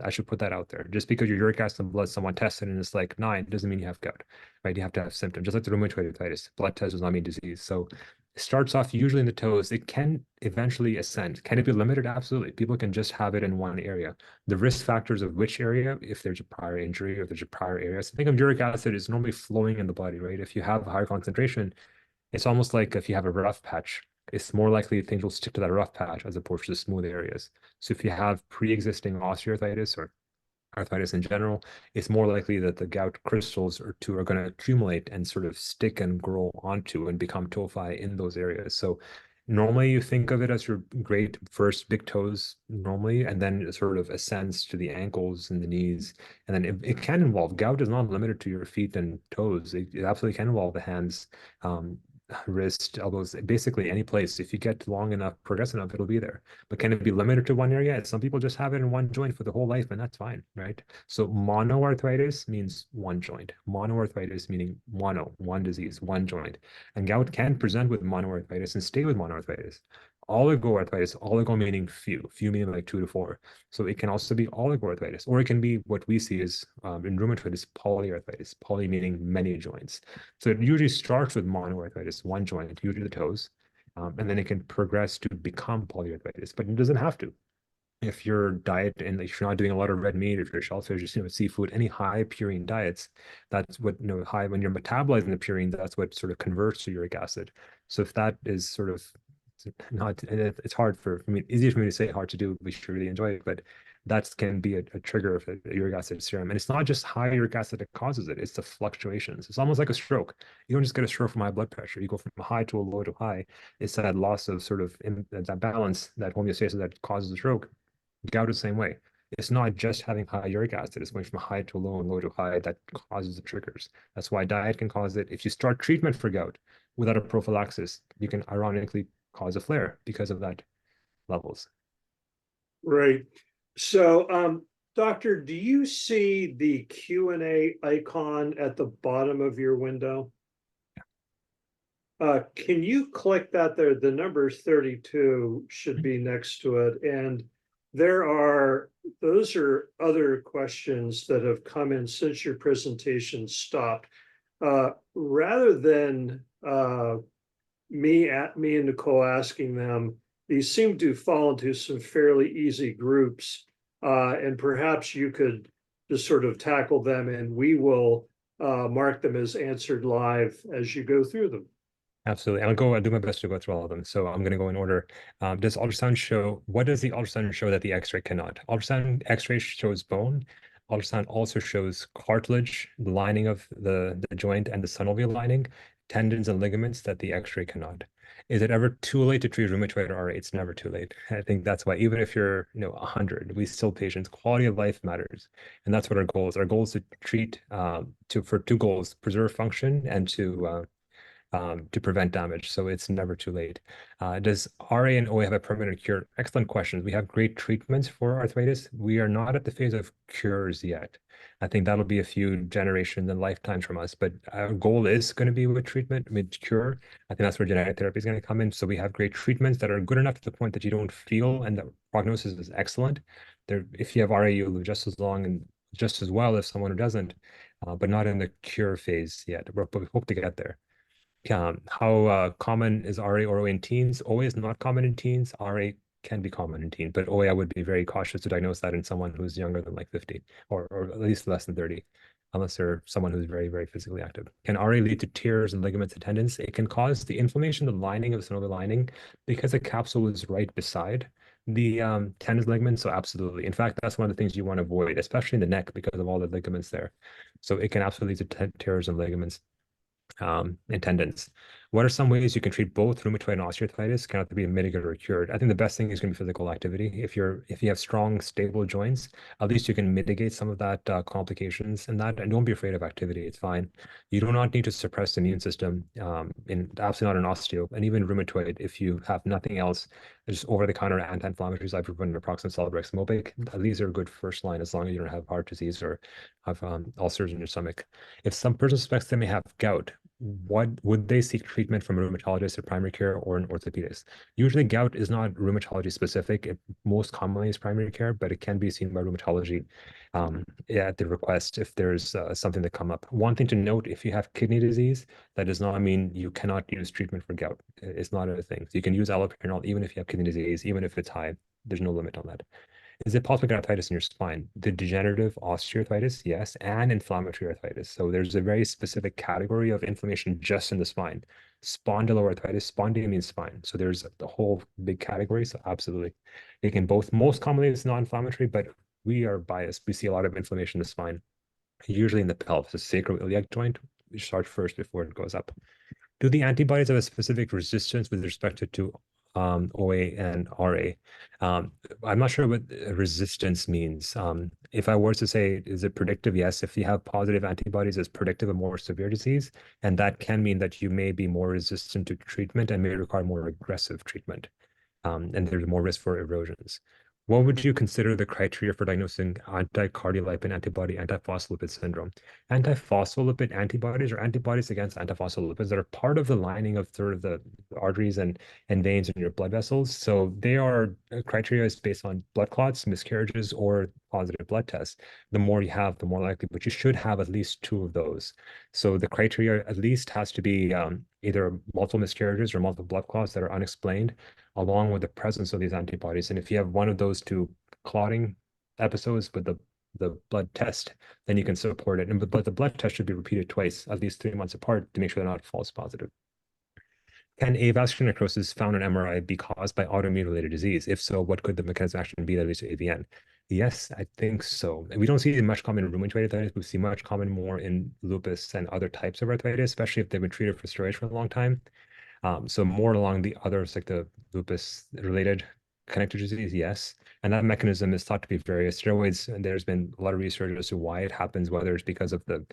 I should put that out there. Just because your uric acid in the blood, someone tested and it's like 9, doesn't mean you have gout, right? You have to have symptoms, just like the rheumatoid arthritis. Blood test does not mean disease. So it starts off usually in the toes. It can eventually ascend. Can it be limited? Absolutely. People can just have it in one area. The risk factors of which area, if there's a prior injury or if there's a prior area. So think of uric acid is normally flowing in the body, right? If you have a higher concentration, it's almost like if you have a rough patch It's more likely things will stick to that rough patch as opposed to the smooth areas. So if you have pre-existing osteoarthritis or arthritis in general, it's more likely that the gout crystals or two are going to accumulate and sort of stick and grow onto and become tophi in those areas. So normally you think of it as your great first big toes normally, and then it sort of ascends to the ankles and the knees. And then it can involve, gout is not limited to your feet and toes. It absolutely can involve the hands, wrist, elbows, basically any place. If you get long enough, progress enough, it'll be there. But can it be limited to one area? Some people just have it in one joint for the whole life, and that's fine, right? So monoarthritis means one joint. Monoarthritis meaning one disease, one joint. And gout can present with monoarthritis and stay with monoarthritis. Oligoarthritis, oligo meaning few meaning like 2 to 4. So it can also be oligoarthritis, or it can be what we see as in rheumatoid is polyarthritis, poly meaning many joints. So it usually starts with monoarthritis, one joint, usually the toes, and then it can progress to become polyarthritis, but it doesn't have to. If your diet and if you're not doing a lot of red meat, if you're shellfish, just seafood, any high purine diets, that's what high when you're metabolizing the purine, that's what sort of converts to uric acid. So if that is sort of not, it's hard for me, easy for me to say, hard to do. We should really enjoy it, but that can be a trigger of a uric acid serum. And it's not just high uric acid that causes it, it's the fluctuations. It's almost like a stroke. You don't just get a stroke from high blood pressure. You go from high to a low to high. It's that loss of sort of that balance, that homeostasis that causes the stroke. Gout the same way. It's not just having high uric acid, it's going from high to low and low to high that causes the triggers. That's why diet can cause it. If you start treatment for gout without a prophylaxis, you can ironically cause a flare because of that levels. Right. So, doctor, do you see the Q&A icon at the bottom of your window? Can you click that there? The number 32 should be next to it. And those are other questions that have come in since your presentation stopped. Rather than me and Nicole asking them, these seem to fall into some fairly easy groups. And perhaps you could just sort of tackle them, and we will mark them as answered live as you go through them. Absolutely. I'll do my best to go through all of them. So I'm going to go in order. Does ultrasound show, what does the ultrasound show that the X-ray cannot? Ultrasound X-ray shows bone. Ultrasound also shows cartilage, the lining of the joint and the synovial lining, tendons and ligaments that the X-ray cannot. Is it ever too late to treat rheumatoid RA? It's never too late. I think that's why even if you're 100, we still patients, quality of life matters. And that's what our goal is. Our goal is to treat for two goals: preserve function and to prevent damage. So it's never too late. Does RA and OA have a permanent cure? Excellent questions. We have great treatments for arthritis. We are not at the phase of cures yet. I think that'll be a few generations and lifetimes from us, but our goal is going to be with treatment, with cure. I think that's where genetic therapy is going to come in. So we have great treatments that are good enough to the point that you don't feel, and the prognosis is excellent. If you have RA, you'll live just as long and just as well as someone who doesn't, but not in the cure phase yet. But we hope to get there. How common is RA or OA in teens? OA is not common in teens. RA can be common in teens, but OA, I would be very cautious to diagnose that in someone who's younger than like 50 or at least less than 30, unless they're someone who's very, very physically active. Can RA lead to tears and ligaments and tendons? It can cause the inflammation, the lining of the synovial lining, because the capsule is right beside the tendons, ligaments. So absolutely. In fact, that's one of the things you want to avoid, especially in the neck because of all the ligaments there. So it can absolutely lead to tears and ligaments and tendons. What are some ways you can treat both rheumatoid and osteoarthritis? Cannot be mitigated or cured. I think the best thing is going to be physical activity. If you have strong, stable joints, at least you can mitigate some of that complications and that. And don't be afraid of activity. It's fine. You do not need to suppress the immune system in absolutely not an osteo, and even rheumatoid. If you have nothing else, just over-the-counter anti-inflammatories, ibuprofen, naproxen, Celebrex, Mobic. These are good first line as long as you don't have heart disease or have ulcers in your stomach. If some person suspects they may have gout, what would they seek treatment from a rheumatologist, a primary care, or an orthopedist? Usually gout is not rheumatology specific. It most commonly is primary care, but it can be seen by rheumatology at the request if there's something that come up. One thing to note, if you have kidney disease, that does not mean you cannot use treatment for gout. It's not a thing. So you can use allopurinol even if you have kidney disease, even if it's high. There's no limit on that. Is it possible to get arthritis in your spine? The degenerative osteoarthritis, yes, and inflammatory arthritis. So there's a very specific category of inflammation just in the spine. Spondyloarthritis, spondy means spine. So there's the whole big category. So absolutely. They can both, most commonly it's non-inflammatory, but we are biased. We see a lot of inflammation in the spine, usually in the pelvis, the sacroiliac joint. We start first before it goes up. Do the antibodies have a specific resistance with respect to OA and RA? I'm not sure what resistance means. If I were to say, is it predictive? Yes. If you have positive antibodies, it's predictive of more severe disease. And that can mean that you may be more resistant to treatment and may require more aggressive treatment. And there's more risk for erosions. What would you consider the criteria for diagnosing anti-cardiolipin antibody antiphospholipid syndrome? Antiphospholipid antibodies or antibodies against antiphospholipids that are part of the lining of sort of the arteries and veins in your blood vessels. So they are criteria is based on blood clots, miscarriages, or positive blood tests. The more you have, the more likely, but you should have at least two of those. So the criteria at least has to be either multiple miscarriages or multiple blood clots that are unexplained, along with the presence of these antibodies. And if you have one of those two clotting episodes with the blood test, then you can support it. But the blood test should be repeated twice, at least 3 months apart, to make sure they're not false positive. Can avascular necrosis found on MRI be caused by autoimmune related disease? If so, what could the mechanism of action be that leads to AVN? Yes, I think so. And we don't see it much common in rheumatoid arthritis. We see much common more in lupus and other types of arthritis, especially if they've been treated for steroids for a long time. So more along the others, like the lupus-related connective disease, yes. And that mechanism is thought to be various steroids, and there's been a lot of research as to why it happens, whether it's because of the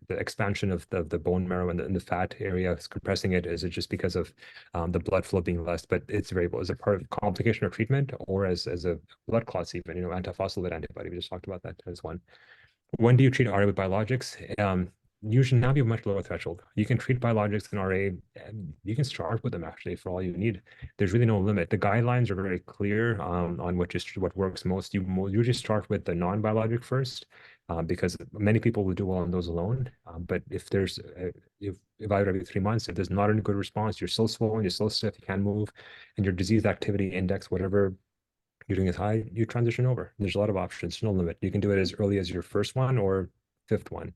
expansion of the bone marrow and the fat area is compressing it. Is it just because of the blood flow being less? But it's variable. Is it part of complication or treatment, or as a blood clots even? Antiphospholipid antibody. We just talked about that as one. When do you treat RA with biologics? Usually now you have a much lower threshold. You can treat biologics in RA, and you can start with them actually for all you need. There's really no limit. The guidelines are very clear on what works most. You usually start with the non-biologic first, because many people will do well on those alone. But if there's if evaluate every 3 months, if there's not a good response, you're so swollen, you're so stiff, you can't move, and your disease activity index, whatever you're doing is high, you transition over. There's a lot of options, no limit. You can do it as early as your first one or fifth one.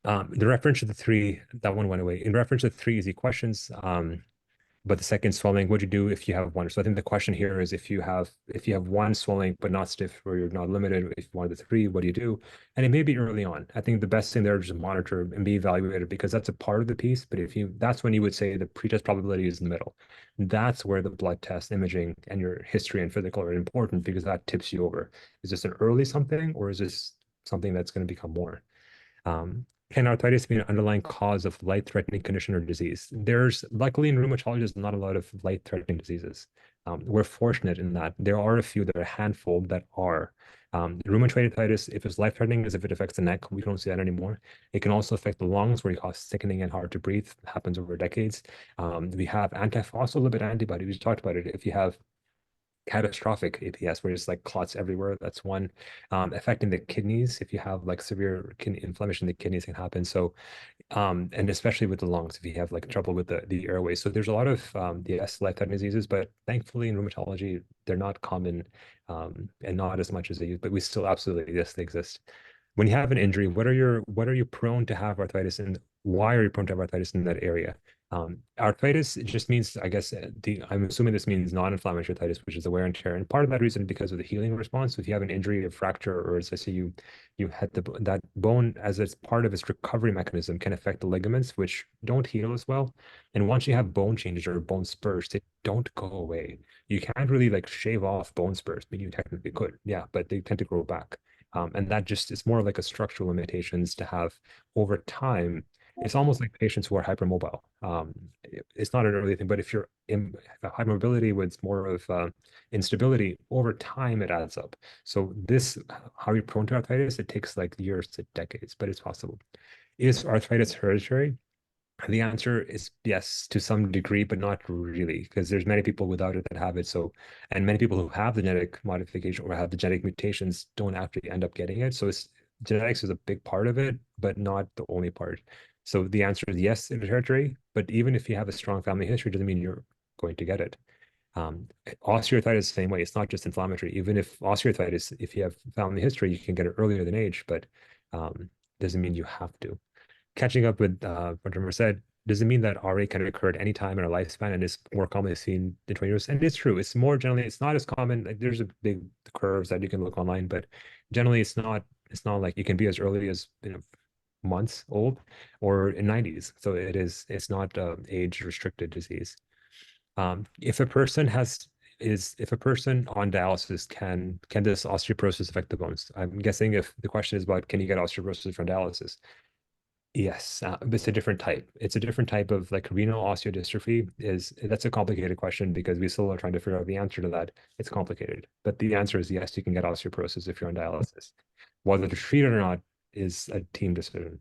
The reference to the three, that one went away. In reference to the three easy questions, but the second swelling, what do you do if you have one? So I think the question here is if you have one swelling but not stiff, or you're not limited, if one of the three, what do you do? And it may be early on. I think the best thing there is to monitor and be evaluated, because that's a part of the piece. But that's when you would say the pretest probability is in the middle. That's where the blood test, imaging, and your history and physical are important, because that tips you over. Is this an early something, or is this something that's going to become more? Can arthritis be an underlying cause of life-threatening condition or disease? There's luckily in rheumatology, there's not a lot of life-threatening diseases. We're fortunate in that there are a few, there are a handful that are. Rheumatoid arthritis, if it's life-threatening, is if it affects the neck. We don't see that anymore. It can also affect the lungs, where you cause sickening and hard to breathe. It happens over decades. We have antiphospholipid antibody. We just talked about it. If you have catastrophic APS, where it's like clots everywhere, that's one. Affecting the kidneys, if you have like severe inflammation in the kidneys, can happen. So and especially with the lungs, if you have like trouble with the airways. So there's a lot of yes, life-threatening diseases, but thankfully in rheumatology they're not common, and not as much as they use, but we still absolutely, yes, they exist. When you have an injury, what are you prone to have arthritis, and why are you prone to have arthritis in that area? Arthritis, it just means, I guess, I'm assuming this means non-inflammatory arthritis, which is the wear and tear. And part of that reason because of the healing response. So if you have an injury, a fracture, or as I say, you had that bone as it's part of its recovery mechanism can affect the ligaments, which don't heal as well. And once you have bone changes or bone spurs, they don't go away. You can't really like shave off bone spurs, but you technically could, yeah, but they tend to grow back. And that just is more like a structural limitations to have over time. It's almost like patients who are hypermobile. It's not an early thing, but if you're in hypermobility with more of instability, over time it adds up. So this, how you're prone to arthritis, it takes like years to decades, but it's possible. Is arthritis hereditary? The answer is yes, to some degree, but not really, because there's many people without it that have it. So, and many people who have the genetic modification or have the genetic mutations don't actually end up getting it. So genetics is a big part of it, but not the only part. So the answer is yes, it's hereditary, but even if you have a strong family history, doesn't mean you're going to get it. Osteoarthritis is the same way. It's not just inflammatory. Even if osteoarthritis, if you have family history, you can get it earlier than age, but doesn't mean you have to. Catching up with what Remmer said, doesn't mean that RA can occur at any time in our lifespan and is more commonly seen in 20 years. And it's true. It's more generally, it's not as common. Like there's a big curves that you can look online, but generally it's not like you can be as early as months old or in 90s. So it's not age restricted disease. If a person on dialysis, can this osteoporosis affect the bones? I'm guessing if the question is about can you get osteoporosis from dialysis? Yes, but it's a different type. It's a different type of like renal osteodystrophy. That's a complicated question because we still are trying to figure out the answer to that. It's complicated, but the answer is yes, you can get osteoporosis if you're on dialysis. Whether to treat it or not is a team decision.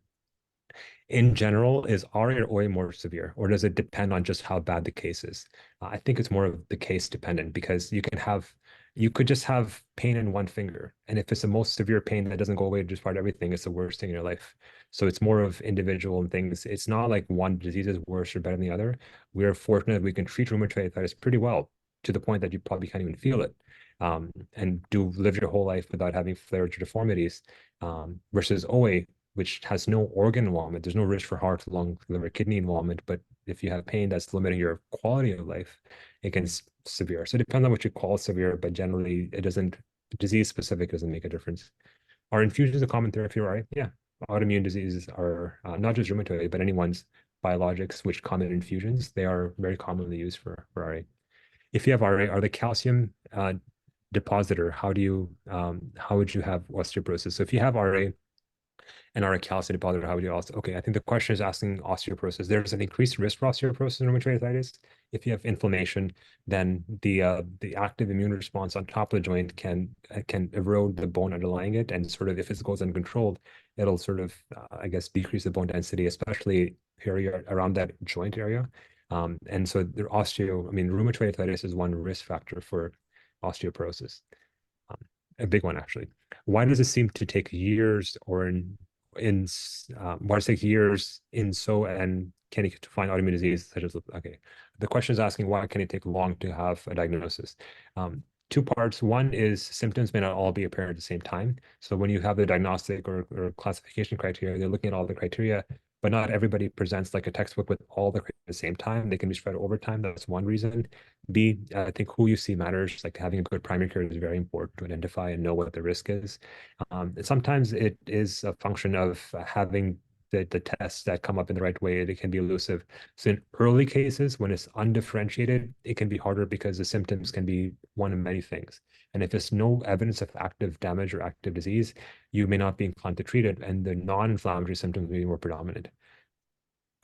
In general, is RA or OA more severe, or does it depend on just how bad the case is? I think it's more of the case dependent because you could just have pain in one finger. And if it's the most severe pain that doesn't go away just part of everything, it's the worst thing in your life. So it's more of individual and things. It's not like one disease is worse or better than the other. We're fortunate we can treat rheumatoid arthritis pretty well to the point that you probably can't even feel it. And do live your whole life without having flares or deformities, versus OA, which has no organ involvement. There's no risk for heart, lung, liver, kidney involvement. But if you have pain that's limiting your quality of life, it can severe. So it depends on what you call severe, but generally it doesn't, disease specific doesn't make a difference. Are infusions a common therapy, right? Yeah. Autoimmune diseases are not just rheumatoid, but anyone's biologics, which come in infusions, they are very commonly used for RA. If you have RA, are the calcium depositor, how would you have osteoporosis? So if you have RA, and are a calcium depositor, how would you also? Okay, I think the question is asking osteoporosis. There's an increased risk for osteoporosis in rheumatoid arthritis. If you have inflammation, then the active immune response on top of the joint can erode the bone underlying it, and sort of if it goes uncontrolled, it'll sort of I guess decrease the bone density, especially area around that joint area. And so rheumatoid arthritis is one risk factor for osteoporosis. A big one actually. Why does it seem to take years or why does it take years and can it find autoimmune disease such as, okay, the question is asking why can it take long to have a diagnosis? Two parts. One is symptoms may not all be apparent at the same time. So when you have the diagnostic or classification criteria, they're looking at all the criteria, but not everybody presents like a textbook with all the criteria at the same time. They can be spread over time. That's one reason. B, I think who you see matters. Like having a good primary care is very important to identify and know what the risk is. Sometimes it is a function of having the tests that come up in the right way. It can be elusive. So in early cases, when it's undifferentiated, it can be harder because the symptoms can be one of many things. And if there's no evidence of active damage or active disease, you may not be inclined to treat it, and the non-inflammatory symptoms may be more predominant.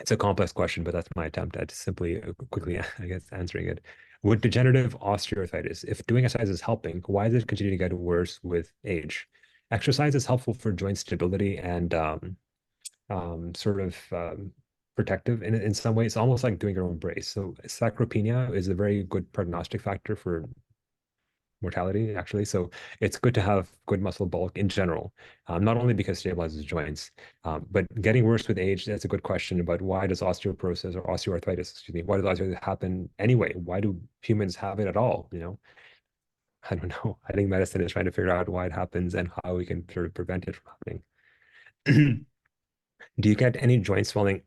It's a complex question, but that's my attempt at simply quickly, I guess, answering it. With degenerative osteoarthritis, if doing exercise is helping, why does it continue to get worse with age? Exercise is helpful for joint stability and protective in some ways, almost like doing your own brace. So sarcopenia is a very good prognostic factor for mortality, actually. So it's good to have good muscle bulk in general, not only because it stabilizes joints, but getting worse with age, that's a good question about why does osteoporosis or osteoarthritis, excuse me, why does osteoarthritis happen anyway? Why do humans have it at all, I don't know. I think medicine is trying to figure out why it happens and how we can sort of prevent it from happening. Do you get any joint swelling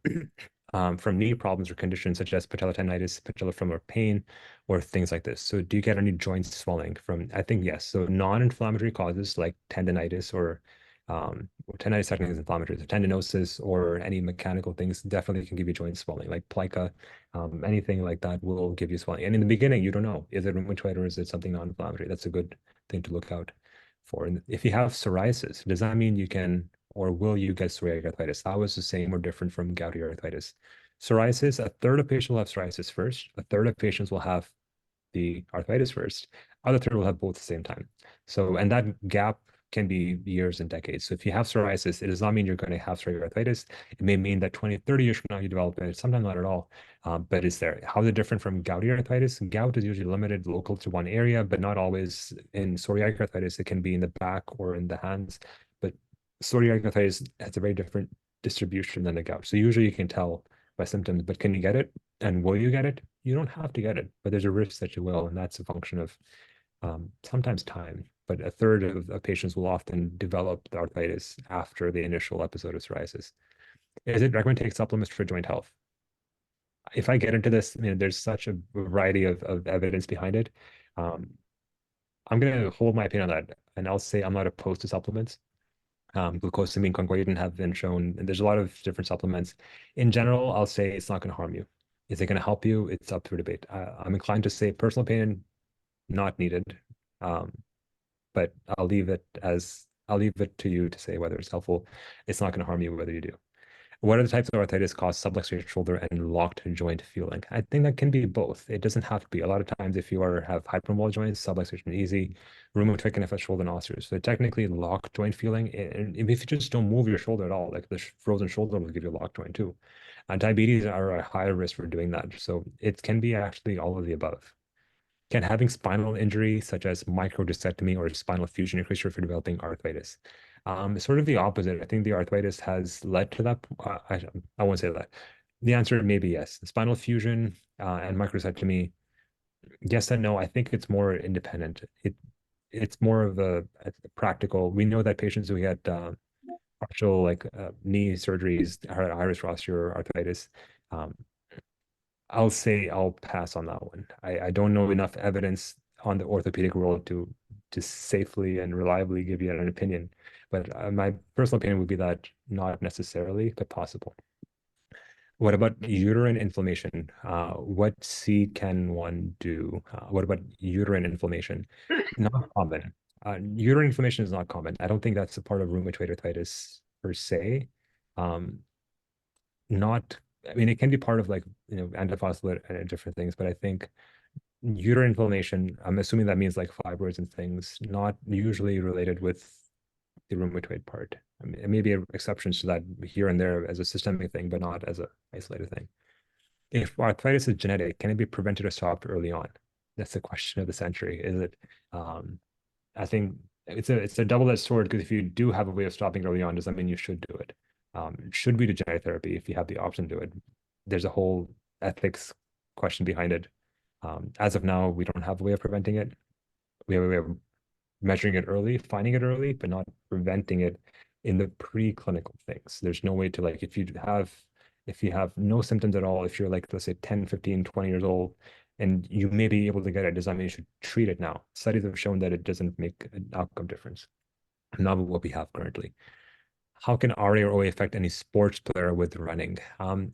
from knee problems or conditions such as patellotendinitis, patellofemoral pain, or things like this? So do you get any joint swelling from, I think yes. So non-inflammatory causes like tendinitis or tendinitis technically is inflammatory, so tendinosis or any mechanical things definitely can give you joint swelling, like plica, anything like that will give you swelling. And in the beginning, you don't know, is it rheumatoid or is it something non-inflammatory? That's a good thing to look out for. And if you have psoriasis, does that mean you can or will you get psoriatic arthritis? How is the same or different from gouty arthritis? Psoriasis, a third of patients will have psoriasis first, a third of patients will have the arthritis first, other third will have both at the same time. So, and that gap can be years and decades. So if you have psoriasis, it does not mean you're going to have psoriatic arthritis. It may mean that 20, 30 years from now you develop it, sometimes not at all, but it's there. How is it different from gouty arthritis? Gout is usually limited local to one area, but not always. In psoriatic arthritis, it can be in the back or in the hands, but psoriatic arthritis has a very different distribution than the gout. So usually you can tell by symptoms, but can you get it? And will you get it? You don't have to get it, but there's a risk that you will, and that's a function of sometimes time. But a third of patients will often develop the arthritis after the initial episode of psoriasis. Is it recommended to take supplements for joint health? If I get into this, there's such a variety of evidence behind it. I'm going to hold my opinion on that, and I'll say I'm not opposed to supplements. Glucosamine, concoitin have been shown, and there's a lot of different supplements. In general, I'll say it's not going to harm you. Is it going to help you? It's up for debate. I'm inclined to say personal opinion, not needed. But I'll leave it to you to say whether it's helpful. It's not going to harm you whether you do. What are the types of arthritis cause subluxation shoulder and locked joint feeling? I think that can be both. It doesn't have to be. A lot of times, if you have hypermobile joints, subluxation is easy. Rheumatoid can affect shoulder and osters. So technically, locked joint feeling, and if you just don't move your shoulder at all, like the frozen shoulder will give you a locked joint too. Diabetes are a higher risk for doing that. So it can be actually all of the above. Can having spinal injury, such as microdiscectomy or spinal fusion, increase your risk for developing arthritis? Sort of the opposite. I think the arthritis has led to that. I won't say that. The answer may be yes. Spinal fusion and microdiscectomy, yes and no. I think it's more independent. It's more of a practical. We know that patients who get partial knee surgeries are at high risk for osteoarthritis. I'll say I'll pass on that one. I don't know enough evidence on the orthopedic world to safely and reliably give you an opinion. But my personal opinion would be that not necessarily, but possible. What about uterine inflammation? What seed can one do? What about uterine inflammation? Not common. Uterine inflammation is not common. I don't think that's a part of rheumatoid arthritis per se. Not, I mean, it can be part of antiphospholate and different things, but I think uterine inflammation, I'm assuming that means like fibroids and things, not usually related with the rheumatoid part. I mean, it may be exceptions to that here and there as a systemic thing, but not as an isolated thing. If arthritis is genetic, can it be prevented or stopped early on? That's the question of the century. Is it? I think it's a double-edged sword, because if you do have a way of stopping early on, does that mean you should do it? Should we do genetic therapy if you have the option to do it? There's a whole ethics question behind it. As of now, we don't have a way of preventing it. We have a way of measuring it early, finding it early, but not preventing it in the preclinical things. There's no way to if you have no symptoms at all, if you're let's say 10, 15, 20 years old, and you may be able to get it, does that mean you should treat it now? Studies have shown that it doesn't make an outcome difference. Not what we have currently. How can RA or OA affect any sports player with running?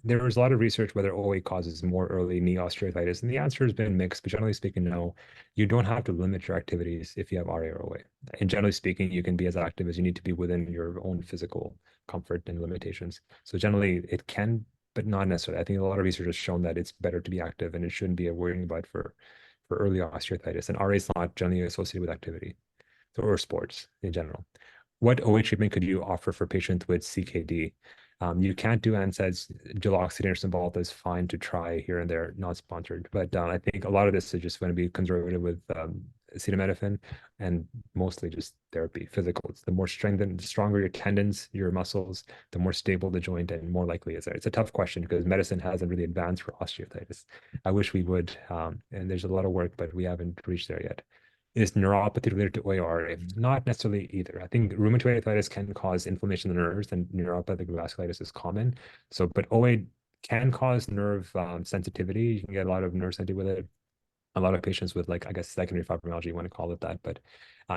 There is a lot of research whether OA causes more early knee osteoarthritis, and the answer has been mixed, but generally speaking, no. You don't have to limit your activities if you have RA or OA. And generally speaking, you can be as active as you need to be within your own physical comfort and limitations. So generally, it can, but not necessarily. I think a lot of research has shown that it's better to be active, and it shouldn't be a worrying about for early osteoarthritis. And RA is not generally associated with activity or sports in general. What OA treatment could you offer for patients with CKD? You can't do NSAIDs. Duloxetine or Cymbalta is fine to try here and there, not sponsored. But I think a lot of this is just going to be conservative with acetaminophen and mostly just therapy, physicals. The more strengthened, the stronger your tendons, your muscles, the more stable the joint and more likely is there. It's a tough question because medicine hasn't really advanced for osteoarthritis. I wish we would, and there's a lot of work, but we haven't reached there yet. Is neuropathy related to OA or RA? Not necessarily either. I think rheumatoid arthritis can cause inflammation of the nerves, and neuropathic vasculitis is common. So, but OA can cause nerve sensitivity. You can get a lot of nerve sensitivity with it. A lot of patients with secondary fibromyalgia, you want to call it that. But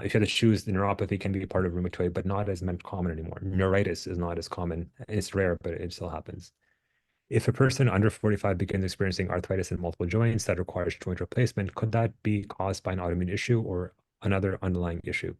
if you had to choose, the neuropathy can be part of rheumatoid, but not as common anymore. Neuritis is not as common. It's rare, but it still happens. If a person under 45 begins experiencing arthritis in multiple joints that requires joint replacement, could that be caused by an autoimmune issue or another underlying issue?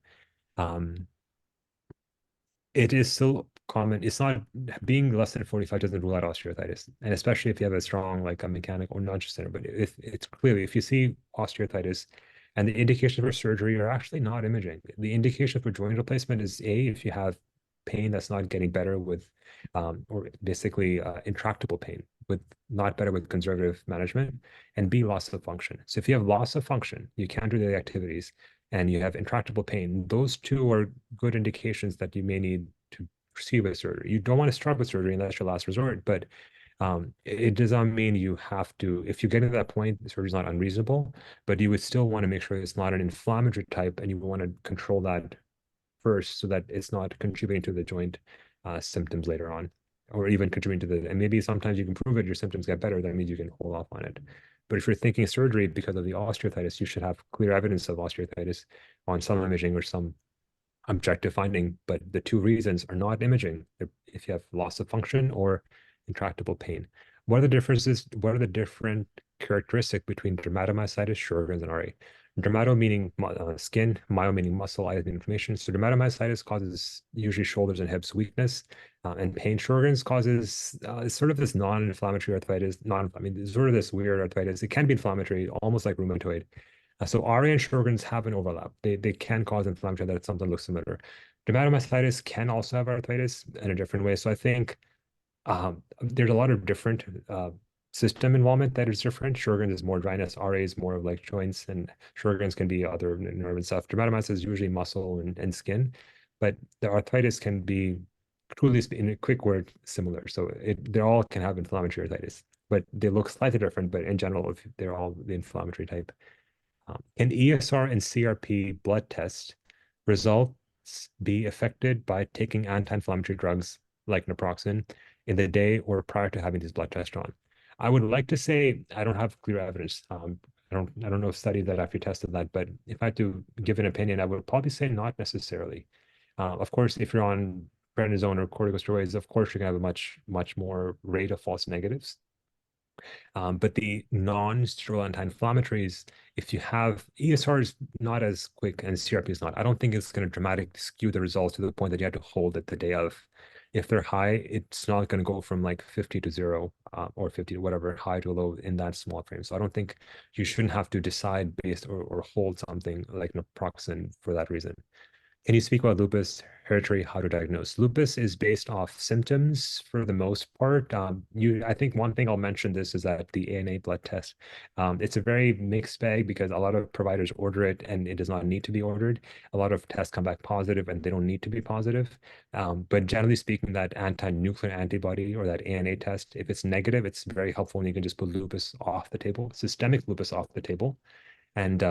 It is still common. It's not, being less than 45 doesn't rule out osteoarthritis. And especially if you have a strong, a mechanical, or not just center, but if it's clearly, if you see osteoarthritis and the indications for surgery are actually not imaging. The indication for joint replacement is if you have pain that's not getting better with, or basically intractable pain with not better with conservative management, and B, loss of function. So if you have loss of function, you can't do the activities, and you have intractable pain, those two are good indications that you may need to proceed with surgery. You don't want to start with surgery, and that's your last resort, but It does not mean you have to, if you get to that point, surgery is not unreasonable, but you would still want to make sure it's not an inflammatory type, and you want to control that first so that it's not contributing to the joint symptoms later on, or even contributing to the, and maybe sometimes you can prove it, your symptoms get better, that means you can hold off on it. But if you're thinking surgery because of the osteoarthritis, you should have clear evidence of osteoarthritis on some imaging or some objective finding. But the two reasons are not imaging. If you have loss of function or intractable pain. What are the differences? What are the different characteristics between dermatomyositis, Sjogren's, and RA? Dermato meaning skin, myo meaning muscle, eyes meaning inflammation. So dermatomyositis causes usually shoulders and hips weakness, and pain. Sjogren's causes sort of this non-inflammatory arthritis. I mean, sort of this weird arthritis. It can be inflammatory, almost like rheumatoid. So RA and Sjogren's have an overlap. They can cause inflammation that something looks similar. Dermatomyositis can also have arthritis in a different way. So I think there's a lot of different system involvement that is different. Sjogren's is more dryness, RA is more of like joints, and Sjogren's can be other nerve and stuff. Dermatomyositis is usually muscle and skin, but the arthritis can be truly, in a quick word, similar. So they all can have inflammatory arthritis, but they look slightly different. But in general, if they're all the inflammatory type. Can ESR and CRP blood test results be affected by taking anti-inflammatory drugs like naproxen in the day or prior to having these blood tests drawn? I would like to say I don't have clear evidence. I don't know of study that actually tested that, but if I had to give an opinion, I would probably say not necessarily. Of course, if you're on prednisone or corticosteroids, of course you're gonna have a much more rate of false negatives. But the non-steroidal anti-inflammatories, if you have ESR is not as quick and CRP is not. I don't think it's going to dramatically skew the results to the point that you have to hold it the day of. If they're high, it's not going to go from like 50 to 0 or 50 to whatever, high to low in that small frame. So I don't think you shouldn't have to decide based or hold something like naproxen for that reason. Can you speak about lupus, hereditary, how to diagnose? Lupus is based off symptoms for the most part. I think one thing I'll mention this is that the ANA blood test, it's a very mixed bag because a lot of providers order it and it does not need to be ordered. A lot of tests come back positive and they don't need to be positive. But generally speaking, that anti-nuclear antibody or that ANA test, if it's negative, it's very helpful and you can just put lupus off the table, systemic lupus off the table. And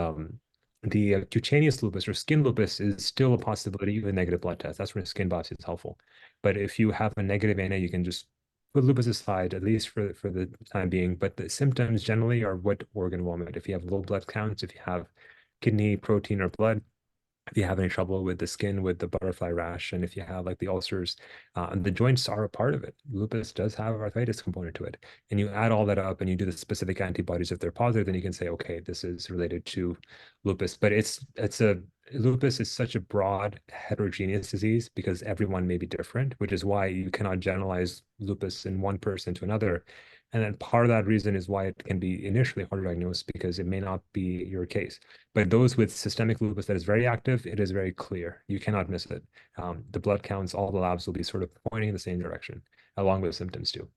the cutaneous lupus or skin lupus is still a possibility with a negative blood test. That's where skin biopsy is helpful. But if you have a negative ANA, you can just put lupus aside, at least for the time being. But the symptoms generally are what organ involvement. If you have low blood counts, if you have kidney protein or blood, if you have any trouble with the skin, with the butterfly rash, and if you have like the ulcers, and the joints are a part of it. Lupus does have arthritis component to it. And you add all that up and you do the specific antibodies. If they're positive, then you can say, okay, this is related to lupus. But lupus is such a broad heterogeneous disease because everyone may be different, which is why you cannot generalize lupus in one person to another. And then part of that reason is why it can be initially hard to diagnose because it may not be your case. But those with systemic lupus that is very active, it is very clear. You cannot miss it. The blood counts, all the labs will be sort of pointing in the same direction, along with symptoms too.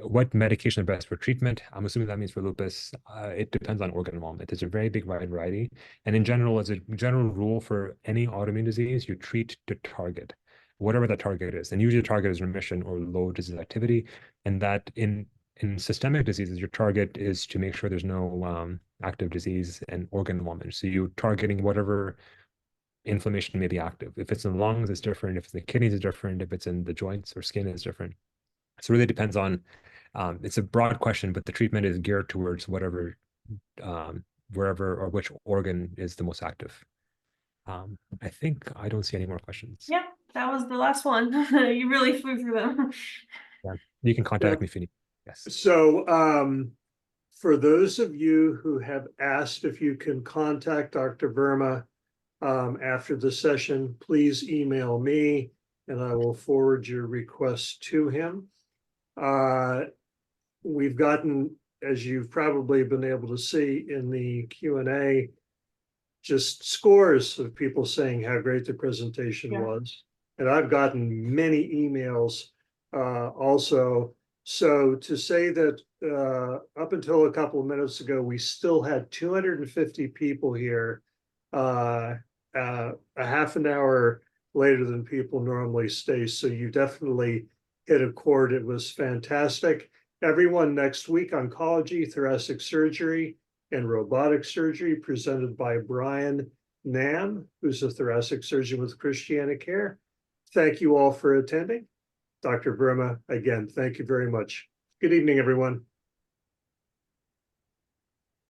What medication are best for treatment? I'm assuming that means for lupus. It depends on organ involvement. There's a very big wide variety. And in general, as a general rule for any autoimmune disease, you treat to target, whatever that target is. And usually the target is remission or low disease activity. And that in systemic diseases, your target is to make sure there's no active disease and organ involvement. So you're targeting whatever inflammation may be active. If it's in the lungs, it's different. If it's in the kidneys, it's different. If it's in the joints or skin, it's different. So it really depends on, it's a broad question, but the treatment is geared towards whatever, wherever or which organ is the most active. I think I don't see any more questions. Yeah, that was the last one. You really flew through them. Yeah, you can contact me if you need. Yes. So for those of you who have asked if you can contact Dr. Verma after the session, please email me and I will forward your request to him. We've gotten, as you've probably been able to see in the Q&A, just scores of people saying how great the presentation was. And I've gotten many emails also. So to say that up until a couple of minutes ago, we still had 250 people here, a half an hour later than people normally stay. So you definitely hit a chord. It was fantastic. Everyone next week, oncology, thoracic surgery, and robotic surgery presented by Brian Nam, who's a thoracic surgeon with Christiana Care. Thank you all for attending. Dr. Verma, again, thank you very much. Good evening, everyone.